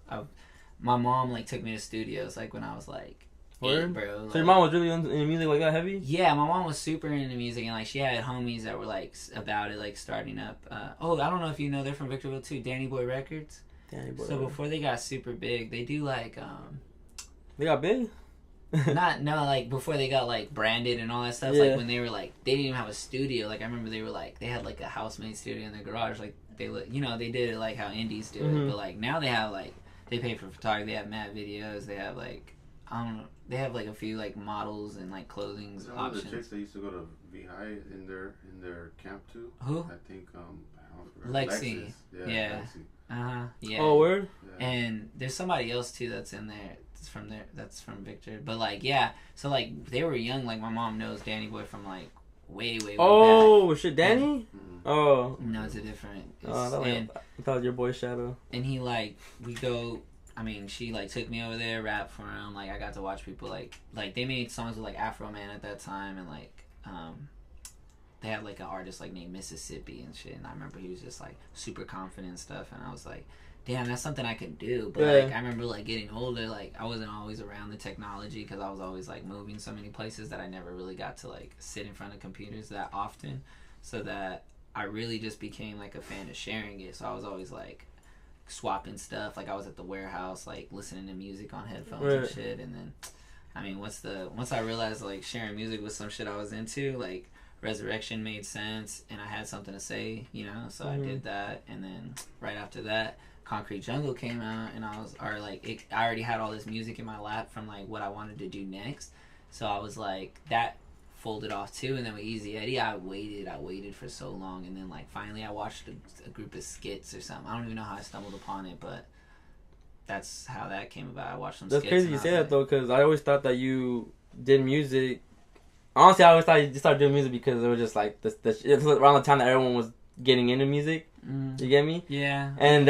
my mom, like, took me to studios, like, when I was, like, Word? Bro, so like, your mom was really into music like that heavy? Yeah, my mom was super into music, and like she had homies that were like about it, like starting up. I don't know if you know, they're from Victorville too, Danny Boy Records. Danny Boy. So before they got super big, they do like They got big? like before they got like branded and all that stuff. Like when they were like, they didn't even have a studio. Like I remember they were like, they had like a house-made studio in their garage. Like they did it like how indies do it. But like now they have like, they pay for photography. They have mad videos. They have like, I don't know. They have like a few like models and like clothing options. The chicks that used to go to VHI in their camp too. Who? I think Lexi. Yeah. Lexi. Yeah. Oh, word. Yeah. And there's somebody else too that's in there. That's from Victor. But like yeah, so like they were young. Like my mom knows Danny Boy from like way back. Oh shit, Danny. Oh. No, it's a different. I thought it was your boy Shadow. And he like we go. I mean, she, like, took me over there, rapped for him. Like, I got to watch people, like, they made songs with, like, Afro Man at that time. And, like, they had, like, an artist, like, named Mississippi and shit. And I remember he was just, like, super confident and stuff. And I was like, damn, that's something I could do. But, like, I remember, like, getting older, like, I wasn't always around the technology because I was always, like, moving so many places that I never really got to, like, sit in front of computers that often. So that I really just became, like, a fan of sharing it. So I was always, like, swapping stuff. Like I was at the warehouse, like listening to music on headphones and shit. And then, I mean, once I realized like sharing music was some shit I was into, like Resurrection made sense, and I had something to say, you know, so I did that. And then right after that, Concrete Jungle came out, and I already had all this music in my lap from like what I wanted to do next, so I was like, that folded off too. And then with EasyEddie, I waited for so long, and then like finally I watched a group of skits or something. I don't even know how I stumbled upon it, but that's how that came about. I watched some skits. That's crazy you say that though, because I always thought that you did music. Honestly, I always thought you just started doing music because it was just like it was around the time that everyone was getting into music. You get me? Yeah. And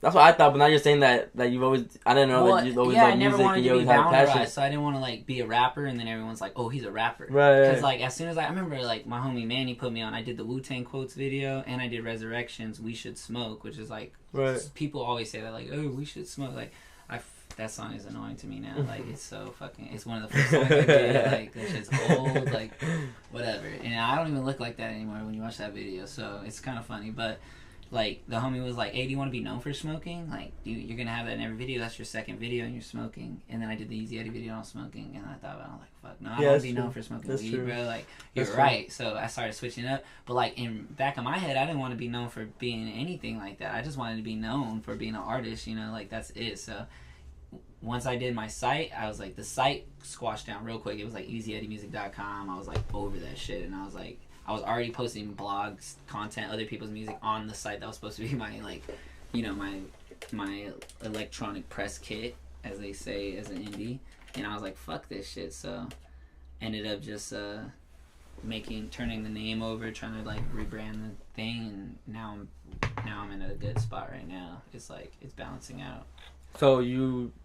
that's what I thought, but now you're saying that you've always, I didn't know that you've always loved music and you always had a passion. So I didn't want to like be a rapper, and then everyone's like, oh, he's a rapper. Right. Because like as soon as I remember like my homie Manny put me on, I did the Wu-Tang Quotes video, and I did Resurrection's We Should Smoke, which is like, people always say that like, oh, we should smoke. Like that song is annoying to me now. Like it's so fucking, it's one of the first songs I did. Like that shit's old, like whatever. And I don't even look like that anymore when you watch that video, so it's kind of funny. But like the homie was like, hey, do you want to be known for smoking? Like you're gonna have that in every video. That's your second video and you're smoking. And then I did the EasyEddie video on smoking, and I thought about it, I'm like, fuck no, I want to be known for smoking weed, bro. Like you're right. So I started switching up. But like in back of my head, I didn't want to be known for being anything like that. I just wanted to be known for being an artist, you know, like that's it. So once I did my site, I was like, the site squashed down real quick. It was like EasyEddieMusic.com. I was like over that shit, and I was like, I was already posting blogs, content, other people's music on the site that was supposed to be my, like, you know, my electronic press kit, as they say, as an indie. And I was like, fuck this shit. So ended up just turning the name over, trying to like rebrand the thing, and now I'm in a good spot right now. It's like it's balancing out. So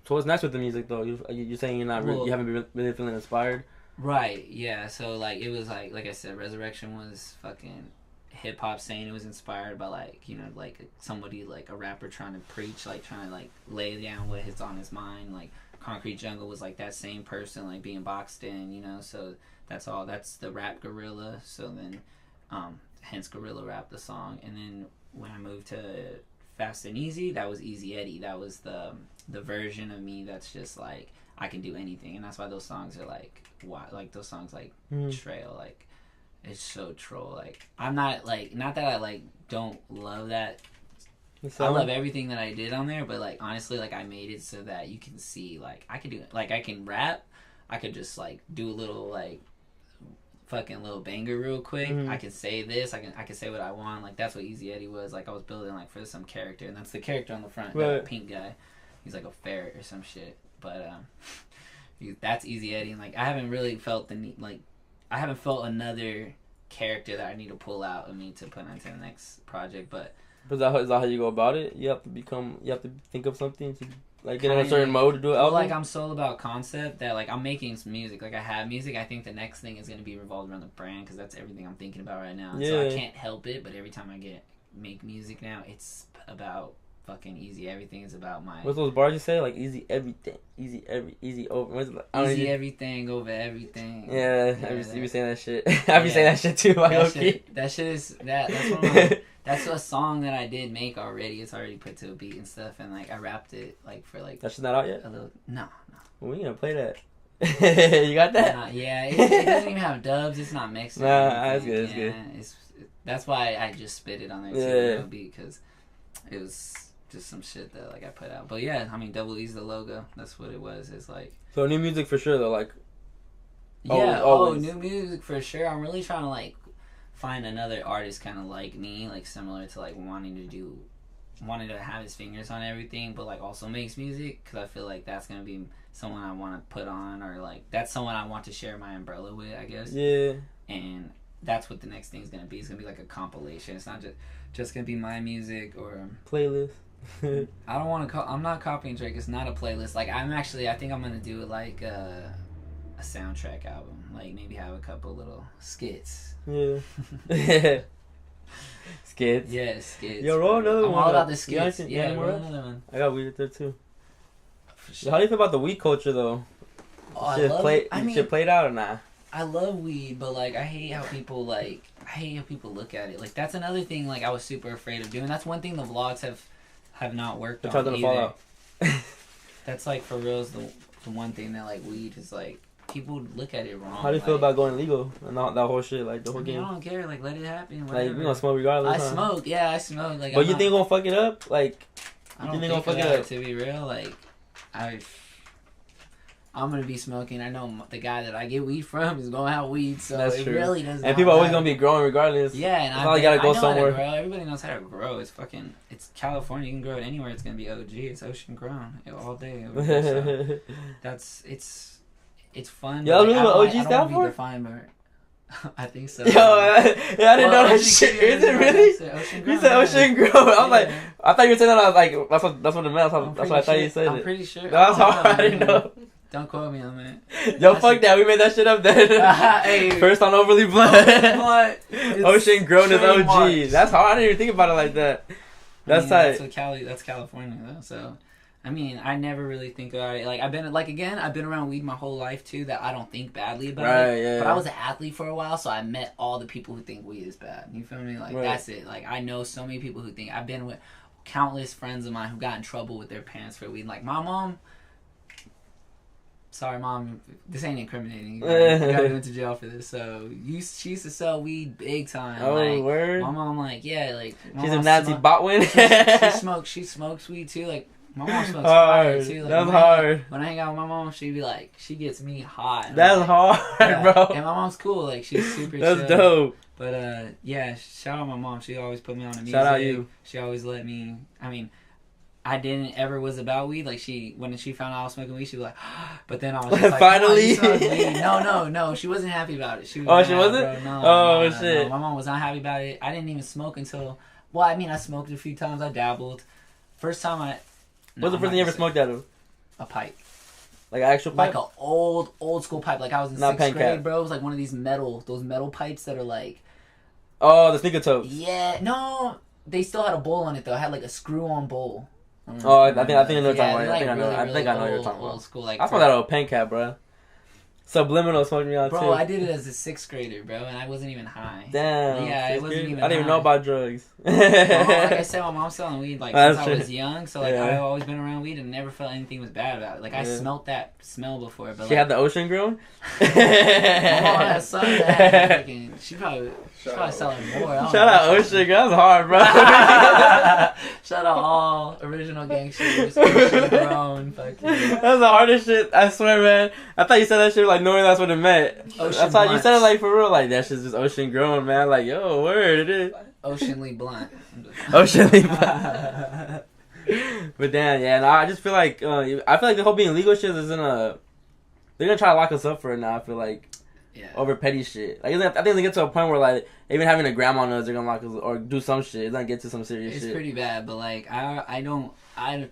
what's next with the music though? You're saying you haven't been really feeling inspired. Right, yeah. So like it was like I said, Resurrection was fucking hip hop, saying it was inspired by like, you know, like somebody, like a rapper trying to preach, like trying to like lay down what is on his mind. Like Concrete Jungle was like that same person, like being boxed in, you know. So that's the rap gorilla. So then hence Gorilla Rap, the song. And then when I moved to Fast and Easy, that was EasyEddie. That was the version of me that's just like, I can do anything. And that's why those songs are like, like those songs like Trail, like it's so troll. Like I'm not like, not that I like don't love that. I love everything that I did on there, but like honestly, like I made it so that you can see, like I could do it. Like I can rap, I could just like do a little like fucking little banger real quick. I can say this, I can say what I want. Like that's what EasyEddie was. Like I was building like for some character, and that's the character on the front, that pink guy. He's like a ferret or some shit. But that's EasyEddie. And like I haven't really felt the need, like I haven't felt another character that I need to pull out of me to put into the next project. But is that how you go about it? You have to think of something to like get in a certain mode to do it. Well, like I'm so about concept that like I'm making some music. Like I have music. I think the next thing is gonna be revolved around the brand, because that's everything I'm thinking about right now. And so I can't help it. But every time I make music now, it's about fucking easy. Everything is about my. What's those bars you say? Like easy everything, easy over. What's it like? Easy everything over everything. Yeah, you be saying that shit. I be saying that shit too. That shit is that's one of my. That's a song that I did make already. It's already put to a beat and stuff, and like I rapped it like for like. That's not out yet. A little no. Well, we gonna play that. You got that? Yeah, it doesn't even have dubs. It's not mixed. Nah, that's good. That's good. That's why I just spit it on there too, because it was just some shit that like I put out. But yeah, I mean, Double E's the logo. That's what it was. It's like. So new music for sure though, like. Yeah. Always. New music for sure. I'm really trying to like find another artist kind of like me, like similar to like wanting to have his fingers on everything, but like also makes music, because I feel like that's gonna be someone I want to put on, or like that's someone I want to share my umbrella with, I guess. Yeah. And that's what the next thing is gonna be. It's gonna be like a compilation. It's not just gonna be my music or playlist. I don't want to I'm not copying Drake. It's not a playlist. Like I think I'm gonna do it like a soundtrack album. Like maybe have a couple little skits. Yeah. Skits. Yeah, skits. Yo, roll another one. I'm all about the skits. Yeah, roll another one. I got weed there too. Sure. How do you feel about the weed culture though? Oh, should play it out or not? I love weed, but like I hate how people look at it. Like that's another thing like I was super afraid of doing. That's one thing the vlogs have not worked on either. That's like for real is the one thing that like weed is like people look at it wrong. How do you feel about going legal and all that whole shit, like the whole I mean, game? I don't care. Like, let it happen. Like, Whatever. you gonna smoke regardless? I huh? smoke. Yeah, I smoke. Like, But you think gonna fuck it up? Like, I don't you think gonna fuck about it it, up? to be real. Like, I'm gonna be smoking. I know the guy that I get weed from is gonna have weed, so That's it true. really doesn't. And people always gonna be growing regardless. Yeah, and It's not like you gotta go I know somewhere. How to grow. Everybody knows how to grow. It's California. You can grow it anywhere. It's gonna be OG. It's ocean grown all day. Over here, so it's fun. Yo, but, really what OG I don't stand wanna for? be defined, but I think so. Yo, I didn't know Well, that OG shit. Kid Is it is really? Ocean You Grown, said yeah. ocean grow. I was Yeah. like, I thought you were saying that. I was like, that's what it meant. I'm That's what I thought pretty you said I'm it. pretty sure. That's I don't hard. I didn't man. know. Don't quote me on that. Yo, That's fuck a- that. We made that shit up then. Hey. First on Overly Blunt. It's Ocean grown is OG. trademarked. That's hard. I didn't even think about it like that. That's That's tight. That's California though. So, I mean, I never really think about it. Like I've been around weed my whole life too. That I don't think badly about Right, it. yeah. But I was an athlete for a while, so I met all the people who think weed is bad. You feel me? Like Right. that's it. Like I know so many people who think. I've been with countless friends of mine who got in trouble with their parents for weed. Like my mom. Sorry, mom. This ain't incriminating. You gotta go to jail for this. So she used to sell weed big time. Oh, like, word. my mom, like, yeah, like my She's a mom Nazi smoke- botwin. she smokes weed too. Like my mom smokes fire Hard. too. Like, That's when I- hard. When I hang out with my mom, she be like, she gets me hot. That's like, hard, yeah. bro. And my mom's cool. Like she's super. That's chill. dope. But yeah, shout out my mom. She always put me on the music. Shout out you. She always let me. I mean, I didn't ever was about weed. Like when she found out I was smoking weed, she was like, but then I was just like, Finally? "Come on, you smoke weed." No. She wasn't happy about it. She was Oh, she mad, wasn't? bro. No, Oh, no, shit. No. My mom was not happy about it. I didn't even smoke until. Well, I mean, I smoked a few times. I dabbled. First time I. What's the first thing you ever smoked out of? A pipe. Like an actual pipe? Like a old school pipe. Like I was in Not 6th pen grade, cap. bro. It was like one of those metal pipes that are like. Oh, the sneaker toes. Yeah, no, they still had a bowl on it though. It had like a screw-on bowl. Oh, I think I know what you're talking Yeah, about. they're, I think I know. really, I think I know what you're old- talking Old about. school, like I smoked out of a pen cap, bro. Subliminal smoked me out too. bro, I did it as a 6th grader, bro, and I wasn't even high. Damn. Yeah, it sixth wasn't grade? even I didn't even know high. about drugs. Well, like I said, my mom's selling weed like That's since I was true. young, so like Yeah. I've always been around weed and never felt anything was bad about it. Like I Yeah. smelt that smell before, but She like, had the ocean grown. my mom had some that freaking, she's probably selling more. I don't Shout know. out Ocean, that's hard, bro. Shout out all original gangsters, ocean grown, fucking. That's the hardest shit. I swear, man. I thought you said that shit like knowing that's what it meant. Ocean That's how you said it blunts. like for real. Like that shit's just ocean grown, man. Like yo, word it is. Oceanly blunt. Oceanly blunt. But damn, yeah. No, I just feel like the whole being legal shit is in a. They're gonna try to lock us up for it now. I feel like Yeah. over petty shit. Like I think they get to a point where like even having a grandma knows they're gonna lock us or do some shit. It's gonna get to some serious It's shit. pretty bad, but like I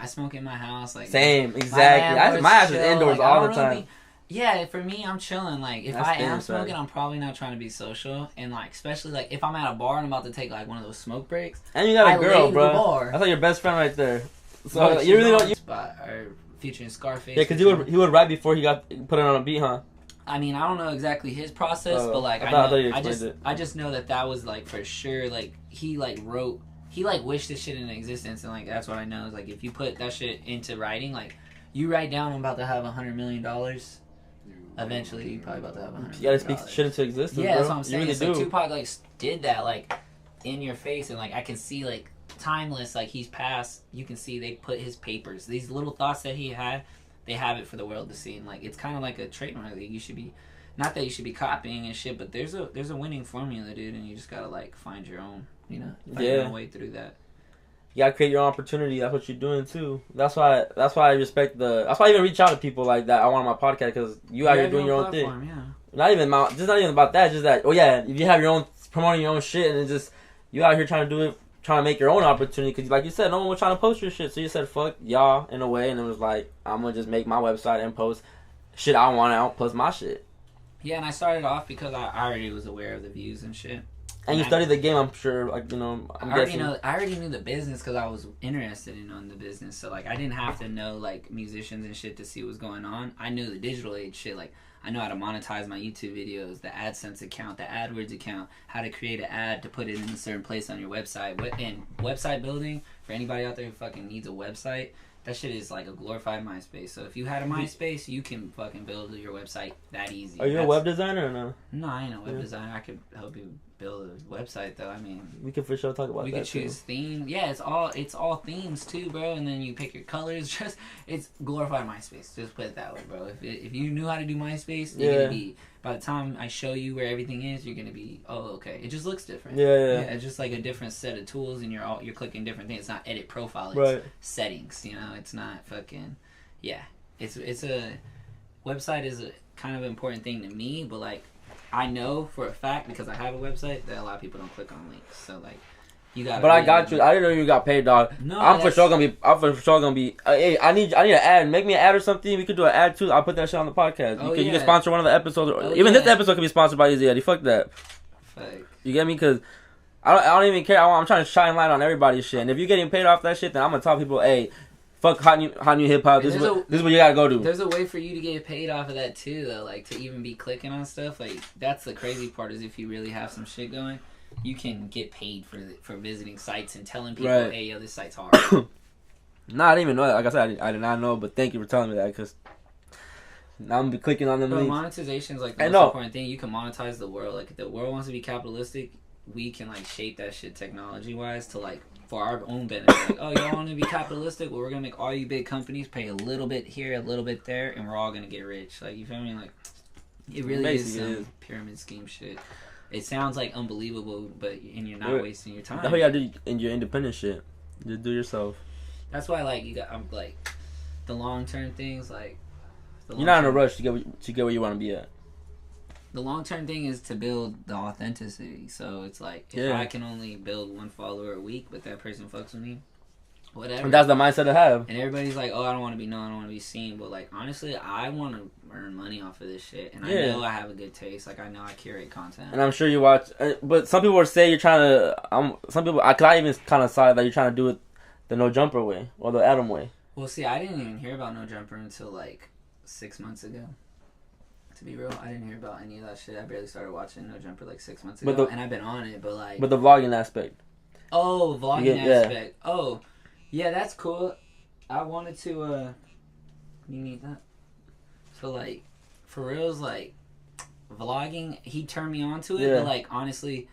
smoke in my house. Like Same, exactly. My ass is indoors Like, I all the don't time. really yeah, for me, I'm chilling. Like if That's I am damn smoking, right. I'm probably not trying to be social, and like especially like if I'm at a bar and I'm about to take like one of those smoke breaks. And you got a I lay girl, to bro. the bar. That's like your best friend right there. So But you really don't. spot or featuring Scarface. Yeah, because he would write before he got put it on a beat, huh? I mean, I don't know exactly his process, Oh, but like I thought you I explained it. just know that was like for sure. Like he like wrote, he like wished this shit into existence, and like that's what I know is like if you put that shit into writing, like you write down I'm about to have $100 million. Eventually, you probably about to have $100 million. You gotta speak shit into existence, Yeah, bro. that's what I'm saying. You really So do. Tupac like did that like in your face, and like I can see like timeless, like he's passed. You can see they put his papers, these little thoughts that he had, they have it for the world to see. And like it's kind of like a trademark that you should be, not that you should be copying and shit, but there's a winning formula, dude, and you just gotta like find your own, find your own way through that. You gotta create your own opportunity. That's what you're doing too. That's why I respect that's why I even reach out to people like that I want on my podcast because you out here doing your own thing. Yeah. Not even about that. Just that. Oh yeah, if you have your own promoting your own shit and it's just you out here trying to make your own opportunity because like you said, no one was trying to post your shit. So you said fuck y'all in a way, and it was like I'm gonna just make my website and post shit I want out plus my shit. Yeah, and I started off because I already was aware of the views and shit. And you studied the game, I'm sure. Like I'm guessing. I already knew the business because I was interested in knowing the business. So like I didn't have to know like musicians and shit to see what's going on. I knew the digital age shit. Like I know how to monetize my YouTube videos, the AdSense account, the AdWords account, how to create an ad to put it in a certain place on your website. And website building for anybody out there who fucking needs a website. That shit is like a glorified MySpace. So if you had a MySpace, you can fucking build your website that easy. Are you a web designer or no? No, I ain't a web designer. I could help you build a website though. I mean, We can for sure talk about that. we could choose theme. Yeah, it's all themes too, bro. And then you pick your colors. Just it's glorified MySpace. Just put it that way, bro. If you knew how to do MySpace, you're gonna be. By the time I show you where everything is, you're gonna be, oh, okay. It just looks different. Yeah. It's just like a different set of tools, and you're clicking different things. It's not edit profile. It's Right. settings. You know, it's not fucking. Yeah, it's a website is a kind of important thing to me, but like I know for a fact because I have a website that a lot of people don't click on links. So like you got. But I got you. I didn't know you got paid, dog. No, I'm for sure gonna be. Hey, I need an ad. Make me an ad or something. We could do an ad too. I'll put that shit on the podcast. Oh, You can yeah. sponsor one of the episodes. Oh, Even yeah. this episode could be sponsored by EasyEddie. Fuck that. Fuck. You get me? Because I don't even care. I'm trying to shine light on everybody's shit. And if you're getting paid off that shit, then I'm gonna tell people, hey, fuck hot new hip hop. This is what you gotta go do. There's a way for you to get paid off of that too, though. Like to even be clicking on stuff. Like that's the crazy part is if you really have some shit going, you can get paid for visiting sites and telling people, Right. hey, yo, this site's hard. No, I didn't even know that. Like I said, I did not know. But thank you for telling me that because now I'm gonna be clicking on them But links. monetization is like the I most know. important thing. You can monetize the world. Like if the world wants to be capitalistic, we can like shape that shit technology wise to like for our own benefit. Like, oh, y'all want to be capitalistic? Well, we're gonna make all you big companies pay a little bit here, a little bit there, and we're all gonna get rich. Like you feel me? Like it really Basically, is it some is. pyramid scheme shit. It sounds like unbelievable, but and you're not Yeah. wasting your time. That's what you gotta do in your independent shit. Just do yourself. That's why like you got I'm like the long term things like. You're not in a rush to get where you want to be at. The long term thing is to build the authenticity. So it's like if Yeah. I can only build one follower a week, but that person fucks with me, whatever. And that's the mindset to have. And everybody's like, "Oh, I don't want to be known. I don't want to be seen." But like honestly, I want to earn money off of this shit, and Yeah. I know I have a good taste. Like I know I curate content. And I'm sure you watch, but some people would say you're trying to. Some people, I even kind of saw that you're trying to do it the no jumper way or the Adam way. Well, see, I didn't even hear about No Jumper until like 6 months ago. To be real, I didn't hear about any of that shit. I barely started watching No Jumper like 6 months ago, and I've been on it. But like, But the vlogging aspect. oh, vlogging Yeah. aspect. Oh, yeah, that's cool. I wanted to. You need that. So like, for reals, like, vlogging. He turned me on to it, Yeah. but like honestly,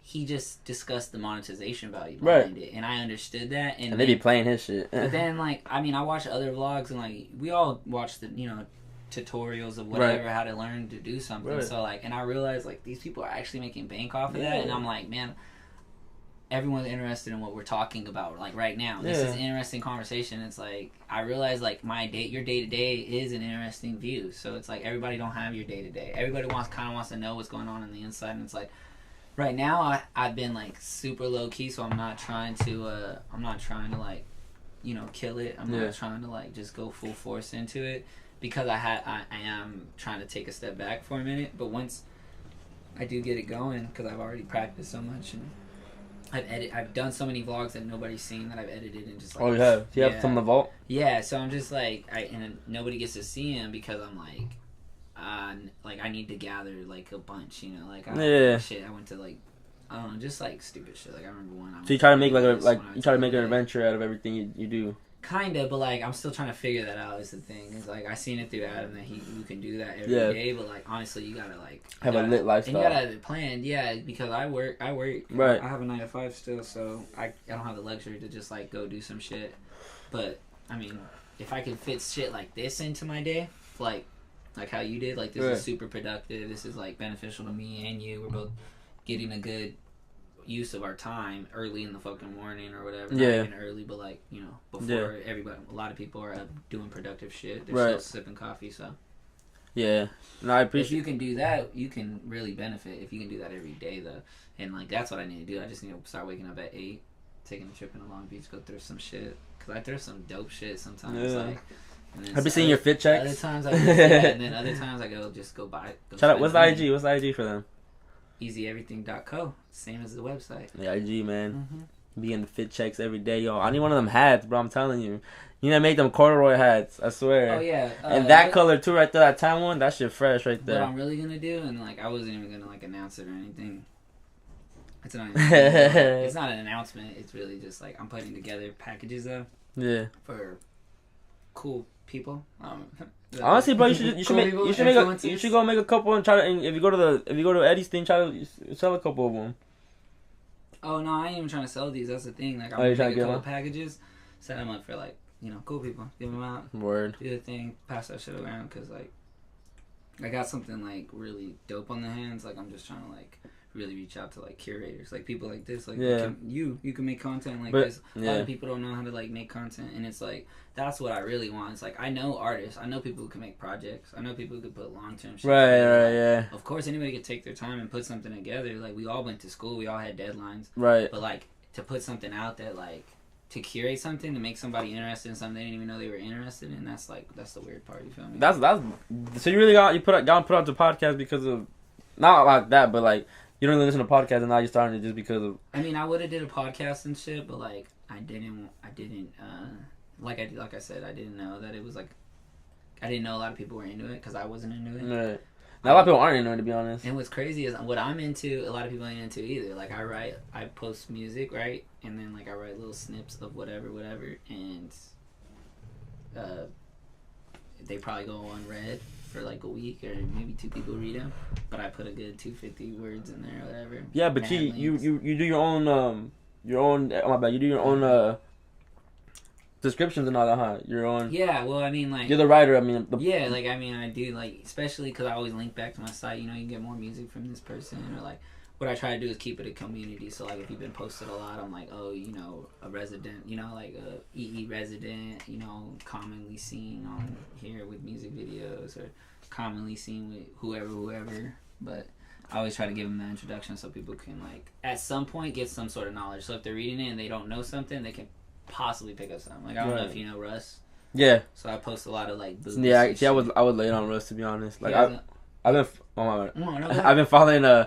he just discussed the monetization value behind it, and I understood that. And they be playing his shit. But then, like, I mean, I watch other vlogs, and like, we all watch the tutorials of whatever how to learn to do something. Right. So like, and I realized like these people are actually making bank off of that, and I'm like, man, everyone's interested in what we're talking about like right now. This is an interesting conversation. It's like I realize like your day to day is an interesting view. So it's like everybody don't have your day to day. Everybody wants to know what's going on the inside, and it's like right now I've been like super low key, so I'm not trying to like kill it. I'm not trying to like just go full force into it. Because I am trying to take a step back for a minute, but once I do get it going, because I've already practiced so much and I've done so many vlogs that nobody's seen that I've edited and just like. Oh, you have? Do you have some in the vault? Yeah, so I'm just like and nobody gets to see them because I'm like I need to gather like a bunch, shit. I went to like I don't know, just like stupid shit. Like I remember one. So you try to make an adventure out of everything you do. Kinda, but like I'm still trying to figure that out. Is the thing is like I seen it through Adam that you can do that every day, but like honestly you gotta like have a lit lifestyle. And you gotta have it planned, because I work. Right. I have a 9 to 5 still, so I don't have the luxury to just like go do some shit. But I mean, if I could fit shit like this into my day, like how you did, like this is super productive. This is like beneficial to me and you. We're both getting a good use of our time early in the fucking morning or whatever. Not even early, but like before everybody. A lot of people are up doing productive shit. They're still sipping coffee. So no, I appreciate. If you can do that, you can really benefit. If you can do that every day, though, and like that's what I need to do. I just need to start waking up at 8, taking a trip into Long Beach, go through some shit. Cause I throw some dope shit sometimes. Like, have you seen your fit checks? Other times I do that, and then other times I go buy it. Shout out. What's the IG? What's the IG for them? EasyEverything.co. Same as the website. The IG, man. Be in the fit checks every day, yo. I need one of them hats, bro. I'm telling you. You need to make them corduroy hats. I swear. Oh yeah. And that color too, right there. That tan one. That shit fresh, right there. What I'm really gonna do, and like I wasn't even gonna like announce it or anything. It's not. It's not an announcement. It's really just like I'm putting together packages though. Yeah. For cool people. Honestly, bro, you should go make a couple and try to. And if you go to Eddie's thing, try to sell a couple of them. Oh no, I ain't even trying to sell these. That's the thing. Like I'm you're gonna trying make to a get couple them? packages, set them up for like cool people, give them out, Word. do the thing, pass that shit around, cause like I got something like really dope on the hands. Like I'm just trying to like really reach out to like curators, like people like this, like you can make content like this. A lot of people don't know how to like make content, and it's like that's what I really want. It's like I know artists, I know people who can make projects, I know people who could put long term shit together. Of course, anybody could take their time and put something together. Like we all went to school, we all had deadlines, right? But like to put something out that like to curate something to make somebody interested in something they didn't even know they were interested in. That's the weird part. You feel me? That's so you really got put out the podcast because of not like that, but like. You don't really listen to podcasts and now you're starting it just because of... I mean, I would have did a podcast and shit, but like, I didn't, like I said, I didn't know that it was like, I didn't know a lot of people were into it because I wasn't into it. Right. Now, a lot of people aren't into it, to be honest. And what's crazy is what I'm into, a lot of people ain't into either. Like, I post music, right? And then like, I write little snips of whatever, and they probably go unread for like a week or maybe 2 people read them, but I put a good 250 words in there or whatever. Yeah, but you do your own oh my bad, you do your own descriptions and all that, huh? Your own. Yeah, well, I mean, like, you're the writer. I mean, yeah, like, I mean, I do, like, especially because I always link back to my site. You know, you can get more music from this person, or like, what I try to do is keep it a community. So like, if you've been posted a lot, I'm like, oh, a resident, like a EE resident, commonly seen on here with music videos, or commonly seen with whoever. But I always try to give them that introduction so people can like at some point get some sort of knowledge. So if they're reading it and they don't know something, they can possibly pick up something. Like I don't know if you know Russ. Yeah. So I post a lot of like books. Yeah, I would lay it on Russ, to be honest. Like I've been following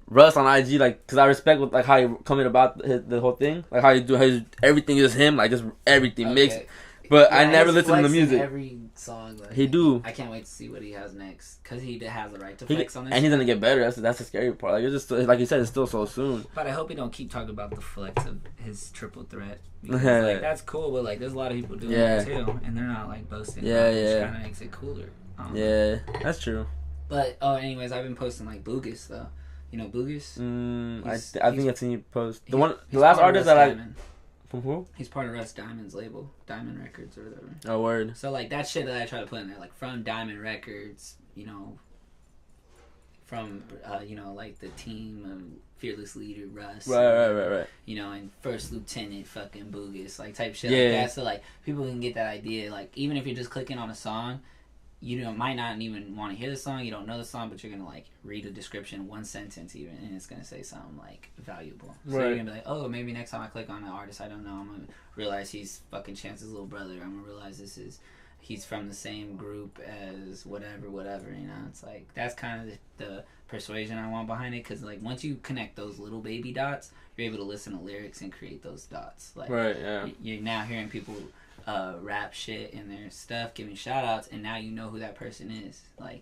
Russ on IG, like, cause I respect like how he coming about the whole thing, like how you do everything is him, like just everything mixed. But yeah, I never listen to the music. Every song, like, he do. I can't wait to see what he has next, cause he has the right to flex on this. And he's gonna get better. That's the scary part. Like it's just like you said, it's still so soon. But I hope he don't keep talking about the flex of his triple threat. Because, like, that's cool, but like there's a lot of people doing it too, and they're not like boasting. Which kind of makes it cooler. Yeah, that's true. But anyways, I've been posting like Boogus though. You know Boogus? I think I've seen you post the last artist that Diamond. From who? He's part of Russ Diamond's label, Diamond Records or whatever. Oh, word. So like that shit that I try to put in there, like from Diamond Records, from like the team of Fearless Leader Russ, right. And First Lieutenant fucking Boogus, like type shit like that. So like people can get that idea. Like even if you're just clicking on a song, you might not even want to hear the song, you don't know the song, but you're gonna like read a description, one sentence even, and it's gonna say something like valuable. So you're gonna be like, oh, maybe next time I click on an artist I don't know, I'm gonna realize he's fucking Chance's little brother. I'm gonna realize he's from the same group as whatever. It's like that's kind of the persuasion I want behind it, because like once you connect those little baby dots, you're able to listen to lyrics and create those dots. Like you're now hearing people rap shit in their stuff, giving shout outs, and now you know who that person is. Like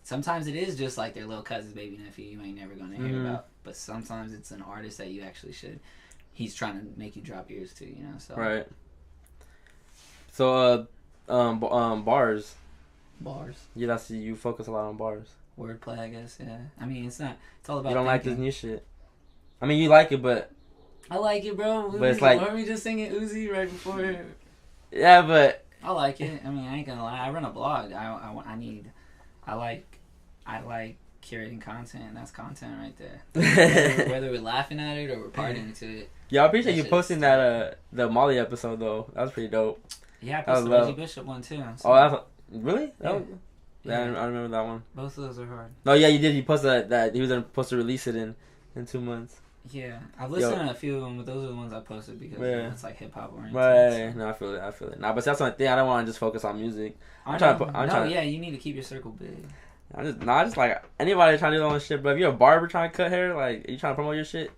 sometimes it is just like their little cousin's baby nephew you ain't never gonna hear about, but sometimes it's an artist that you actually he's trying to make you drop ears to, so right. So bars. Yeah, that's you focus a lot on bars. Wordplay, I guess. Yeah, I mean it's all about you don't like this new shit. I mean you like it, but I like it, bro. But it's like, weren't we just singing Uzi right before? Yeah, but I like it. I mean, I ain't gonna lie. I run a blog. I like curating content, and that's content right there. Whether we're laughing at it or we're partying to it. Yeah, I appreciate you posting that the Molly episode though. That was pretty dope. Yeah, I posted the Reggie Bishop one too. So. Oh, that's really? Yeah. I remember that one. Both of those are hard. No, yeah, you did. You posted that he was supposed to release it in 2 months. Yeah, I've listened to a few of them, but those are the ones I posted because it's like hip hop oriented. Right. No, I feel it. Nah, but that's the only thing. I don't want to just focus on music. You need to keep your circle big. I just like anybody trying to do their own shit. But if you're a barber trying to cut hair, like you trying to promote your shit,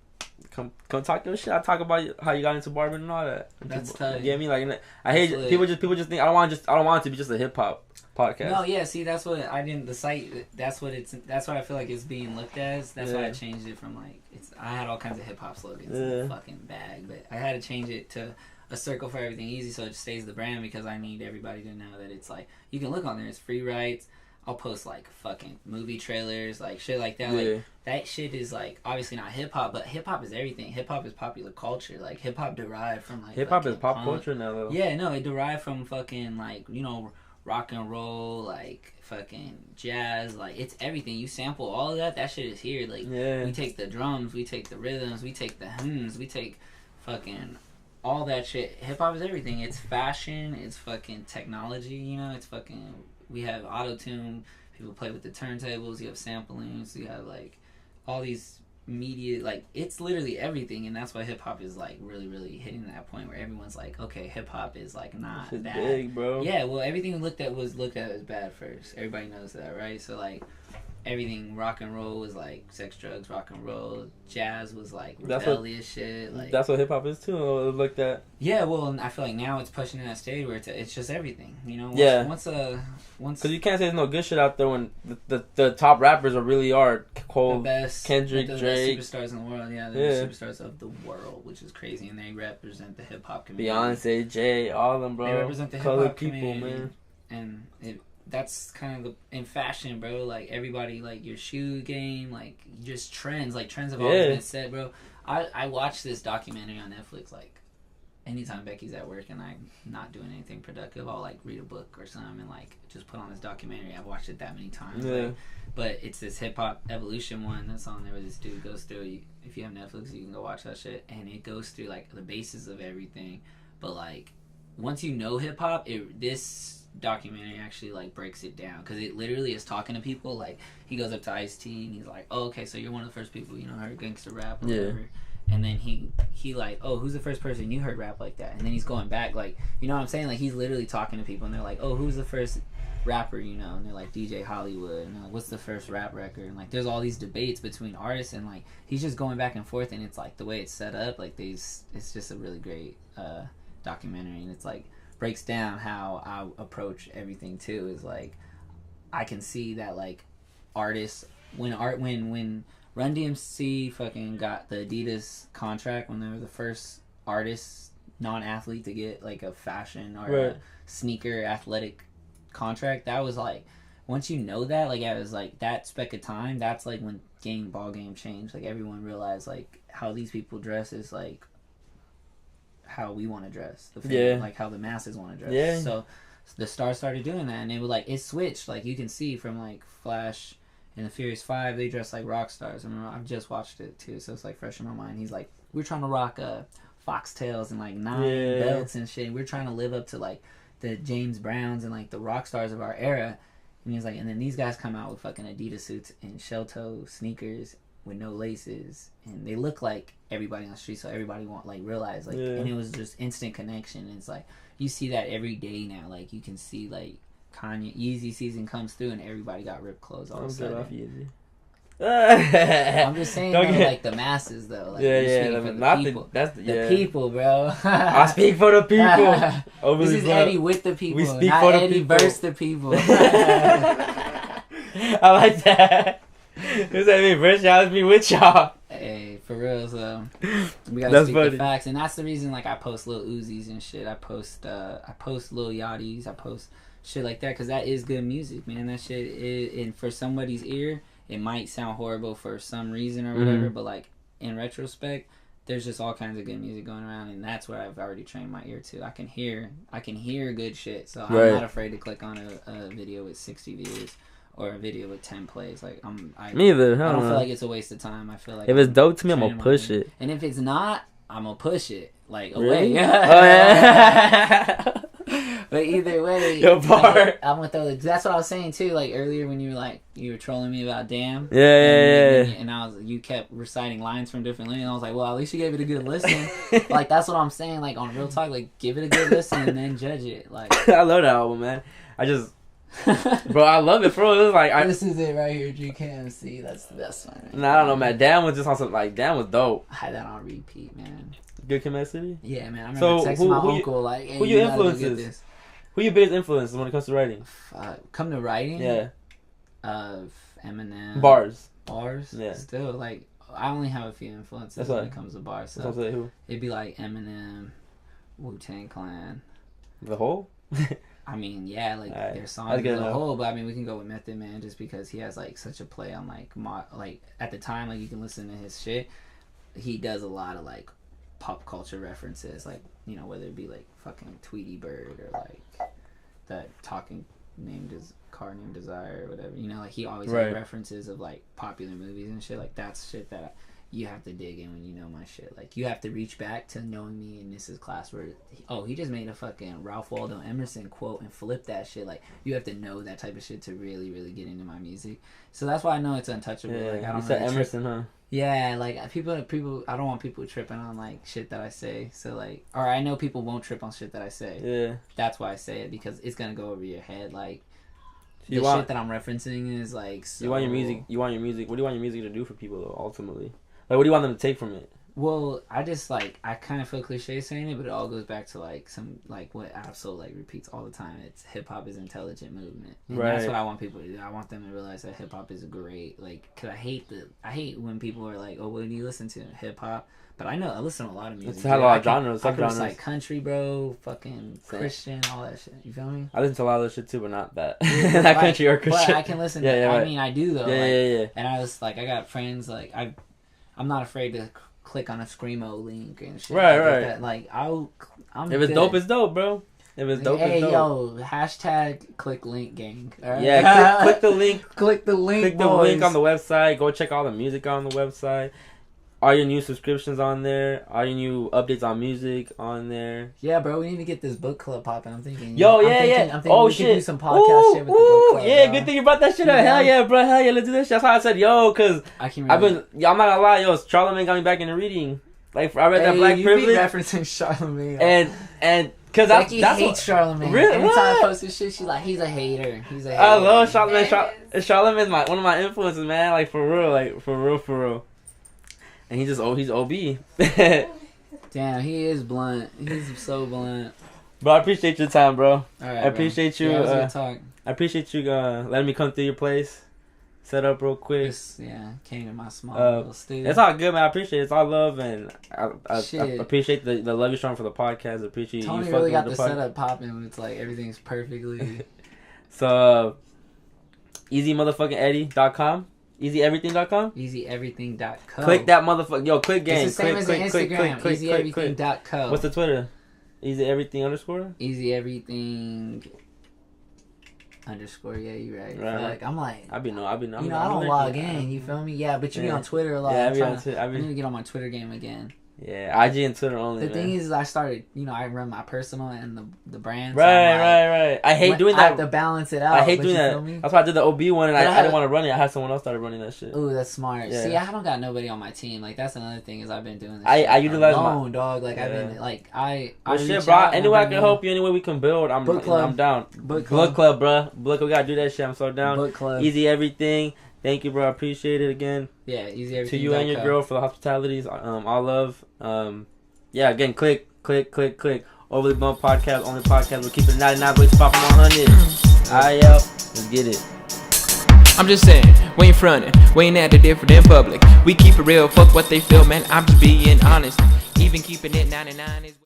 come talk your shit. I talk about how you got into barbering and all that. That's tight. You get me? Like I hate people just think I don't want it to be just a hip hop podcast. No, yeah. See, that's what I didn't. The site. That's what I feel like it's being looked as. That's why I changed it from like I had all kinds of hip hop slogans in the fucking bag, but I had to change it to a circle for everything easy, so it just stays the brand because I need everybody to know that it's like you can look on there. It's free rights. I'll post like fucking movie trailers, like shit like that. Yeah. Like that shit is like obviously not hip hop, but hip hop is everything. Hip hop is popular culture. Like hip hop derived from like Hip hop is fucking pop punk. culture now, though. Yeah, no, it derived from fucking like rock and roll, like fucking jazz, like it's everything. You sample all of that. That shit is here. Like we take the drums, we take the rhythms, we take the hymns, we take fucking all that shit. Hip hop is everything. It's fashion. It's fucking technology. It's fucking. We have auto-tune, people play with the turntables, you have samplings, you have like all these media, like it's literally everything, and that's why hip-hop is like really, really hitting that point where everyone's like, okay, hip-hop is like not It's bad. big, bro. Yeah, well, everything was looked at as bad first. Everybody knows that, right? So like everything rock and roll was like sex, drugs, rock and roll. Jazz was like rebellious shit. Like that's what hip hop is too. Like that. Yeah, well, and I feel like now it's pushing in that stage where it's just everything. Once because you can't say there's no good shit out there when the top rappers really are Cole, the best Kendrick, the Drake, best superstars in the world. Yeah, they're the superstars of the world, which is crazy, and they represent the hip hop community. Beyonce, Jay, all of them, bro. They represent the hip Colored hop people, community, man. and that's kind of in fashion, bro. Like everybody, like your shoe game, like just trends. Like trends have always been set, bro. I watched this documentary on Netflix. Like anytime Becky's at work and I'm not doing anything productive, I'll like read a book or something and like just put on this documentary. I've watched it that many times. Yeah. Like, but it's this hip hop evolution one that's on there where this dude goes through. If you have Netflix, you can go watch that shit, and it goes through like the basis of everything. But like once you know hip hop, this documentary actually like breaks it down because it literally is talking to people. Like he goes up to Ice-T and he's like, oh, okay, so you're one of the first people heard gangster rap or whatever. And then he like, oh, who's the first person you heard rap like that? And then he's going back, like, you know what I'm saying? Like he's literally talking to people and they're like, oh, who's the first rapper, and they're like DJ Hollywood, and they're like, what's the first rap record? And like there's all these debates between artists, and like he's just going back and forth, and it's like the way it's set up, like it's just a really great documentary, and it's like breaks down how I approach everything too. Is like I can see that like artists when Run DMC fucking got the Adidas contract when they were the first artist non-athlete to get like a fashion or a sneaker athletic contract. That was like once you know that, like it was like that speck of time, that's like when ball game changed. Like everyone realized like how these people dress is like how we want to dress, like how the masses want to dress. Yeah. So the stars started doing that, and it was like it switched. Like you can see from like Flash and the Furious 5, they dress like rock stars. I mean, I've just watched it too, so it's like fresh in my mind. He's like, we're trying to rock foxtails and like 9 belts and shit. We're trying to live up to like the James Browns and like the rock stars of our era. And he's like, and then these guys come out with fucking Adidas suits and shell toe sneakers with no laces, and they look like everybody on the street, so everybody realize like, and it was just instant connection. And it's like you see that every day now. Like you can see like Kanye Yeezy season comes through, and everybody got ripped clothes all of a sudden. I'm just saying, like the masses though. Like, the people, bro. I speak for the people. This is Eddie with the people. We speak not for the Eddie people. versus the people. I like that. Does that mean verse y'all? Be with y'all. Hey, for real, so we gotta speak the facts, and that's the reason. Like I post Lil Uzis and shit. I post Lil Yachty's. I post shit like that because that is good music, man. That shit is, and for somebody's ear, it might sound horrible for some reason or whatever, but like in retrospect, there's just all kinds of good music going around, and that's where I've already trained my ear to. I can hear good shit, so I'm not afraid to click on a video with 60 views or a video with 10 plays. Like me either. I don't feel like it's a waste of time. I feel like if it's dope to me, I'm gonna push it, and if it's not, I'm gonna push it like away. Really? Oh yeah. But either way, Your bar. I'm gonna throw that's what I was saying too. Like earlier when you were trolling me about Damn. Yeah. And you kept reciting lines from different lanes. I was like, well, at least you gave it a good listen. Like that's what I'm saying. Like on Real Talk, like give it a good listen and then judge it. Like I love that album, man. Bro, I love it, bro. It was like this is it right here, GKMC. That's the best one. Right? Nah, I don't know, man. Damn was just on some Damn was dope. I had that on repeat, man. Good Connect City? Yeah, man. I remember texting my uncle like, hey, who your influences? Who your biggest influences when it comes to writing? Come to writing? Yeah. Eminem. Bars. Yeah. Still, like, I only have a few influences when it comes to bars. So who? it'd be like Eminem, Wu-Tang Clan. The whole? I mean, yeah, like Alright. their songs good as a enough. whole, but I mean, we can go with Method Man just because he has like such a play on like like at the time, like you can listen to his shit. He does a lot of like pop culture references, like, you know, whether it be like fucking Tweety Bird or like that talking car named Desire or whatever, you know, like he always Right. has references of like popular movies and shit. Like that's shit that you have to dig in when you know my shit. Like you have to reach back to knowing me in this is class where he just made a fucking Ralph Waldo Emerson quote and flipped that shit. Like you have to know that type of shit to really really get into my music. So that's why I know it's untouchable. Yeah, Like I don't you said really Emerson, huh? yeah, like people I don't want people tripping on like shit that I say. So like, or I know people won't trip on shit that I say. Yeah. That's why I say it, because it's gonna go over your head. Like You the want- shit that I'm referencing is like so... You want your music. What do you want your music to do for people though? Ultimately, like, what do you want them to take from it? Well, I just like, I kind of feel cliche saying it, but it all goes back to like some, like what Absol like repeats all the time. It's hip hop is intelligent movement, and that's Right. what I want people to do. I want them to realize that hip hop is great. Like, cause I hate when people are like, oh, what do you listen to? Hip hop. But I know I listen to a lot of music. It's had a dude. lot I of can- genres, I can subgenres. recite country, bro, fucking Same. Christian, all that shit. You feel me? I listen to a lot of this shit too, but not that. But, Not like, country or Christian. But I can listen. Yeah, to, yeah, I right. mean, I do though. Yeah, like, yeah. And I was like, I got friends like I'm not afraid to click on a screamo link and shit. Right, like right. That. Like I'm. If it's good. dope, it's dope, bro. If it's dope, Hey it's dope. yo, hashtag click link gang. All right? Yeah, click the link. Click the link. Click the boys. link on the website. Go check all the music on the website. All your new subscriptions on there. All your new updates on music on there. Yeah, bro, we need to get this book club popping. I'm thinking. Yo, I'm yeah, thinking, yeah. I'm thinking Oh we shit. Can do some podcast shit with the book club. Yeah, bro. good thing you brought that shit up. Yeah. Hell yeah, bro. Hell yeah, let's do this shit. That's why I said yo, cause I can. I've been. Yeah, I'm not gonna lie, yo. Charlamagne got me back into reading. Like I read that Black you Privilege, be referencing Charlamagne. and cause that's Becky that's hates what. Charlamagne. Really? Anytime I What? post this shit, she's like, he's a hater. He's a hater. I love Charlamagne. Charlamagne's one of my influences, man. Like for real. And he's OB. Damn, he is blunt. He's so blunt. Bro, I appreciate your time, bro. All right, I appreciate you. Yeah, it was a good talk. I appreciate you letting me come through your place, set up real quick. Just, came in my small little studio. It's all good, man. I appreciate it. It's all love, and I Shit. appreciate the love you're showing for the podcast. I appreciate you Tony fucking really got with the the setup popping. It's like everything's perfectly. So, easymotherfuckingeddie.com, easyeverything.com. EasyEverything.co. Click that motherfucker. Yo, click gang. It's the same click, as click, the click, Instagram. click, click, click. EasyEverything.co. What's the Twitter? EasyEverything_? EasyEverything_. Yeah, you right. Right. Like I'm like, I know. I don't log in. You feel me? Yeah, but you be Yeah. on Twitter a lot. Yeah, I need to get on my Twitter game again. Yeah, IG and Twitter only. The thing is, I started. I run my personal and the brand. So Right, I'm like, right. I hate doing I have that. to balance it out. I hate but doing you that. feel me? That's why I did the OB one, and But I didn't want to run it. I had someone else started running that shit. Ooh, that's smart. Yeah. See, I don't got nobody on my team. Like that's another thing is I've been doing this. I shit utilize alone, dog. Like I've Yeah. been like I Well, reach shit, bro. out and Any way I bring can in help you, any way we can build, Book club. I'm down. Book Book club. club, bro. Book club, we gotta do that shit. I'm so down. Book club. Easy everything. Thank you, bro. I appreciate it again. Yeah, easy everything. To you and your girl for the hospitalities. All love. Yeah, again, click. Overly Blunt Podcast, only podcast. We're keeping 99 ways to pop 100. Alright, yo. Let's get it. I'm just saying, we ain't frontin', we ain't acting different in public. We keep it real, fuck what they feel, man. I'm just being honest. Even keeping it 99 is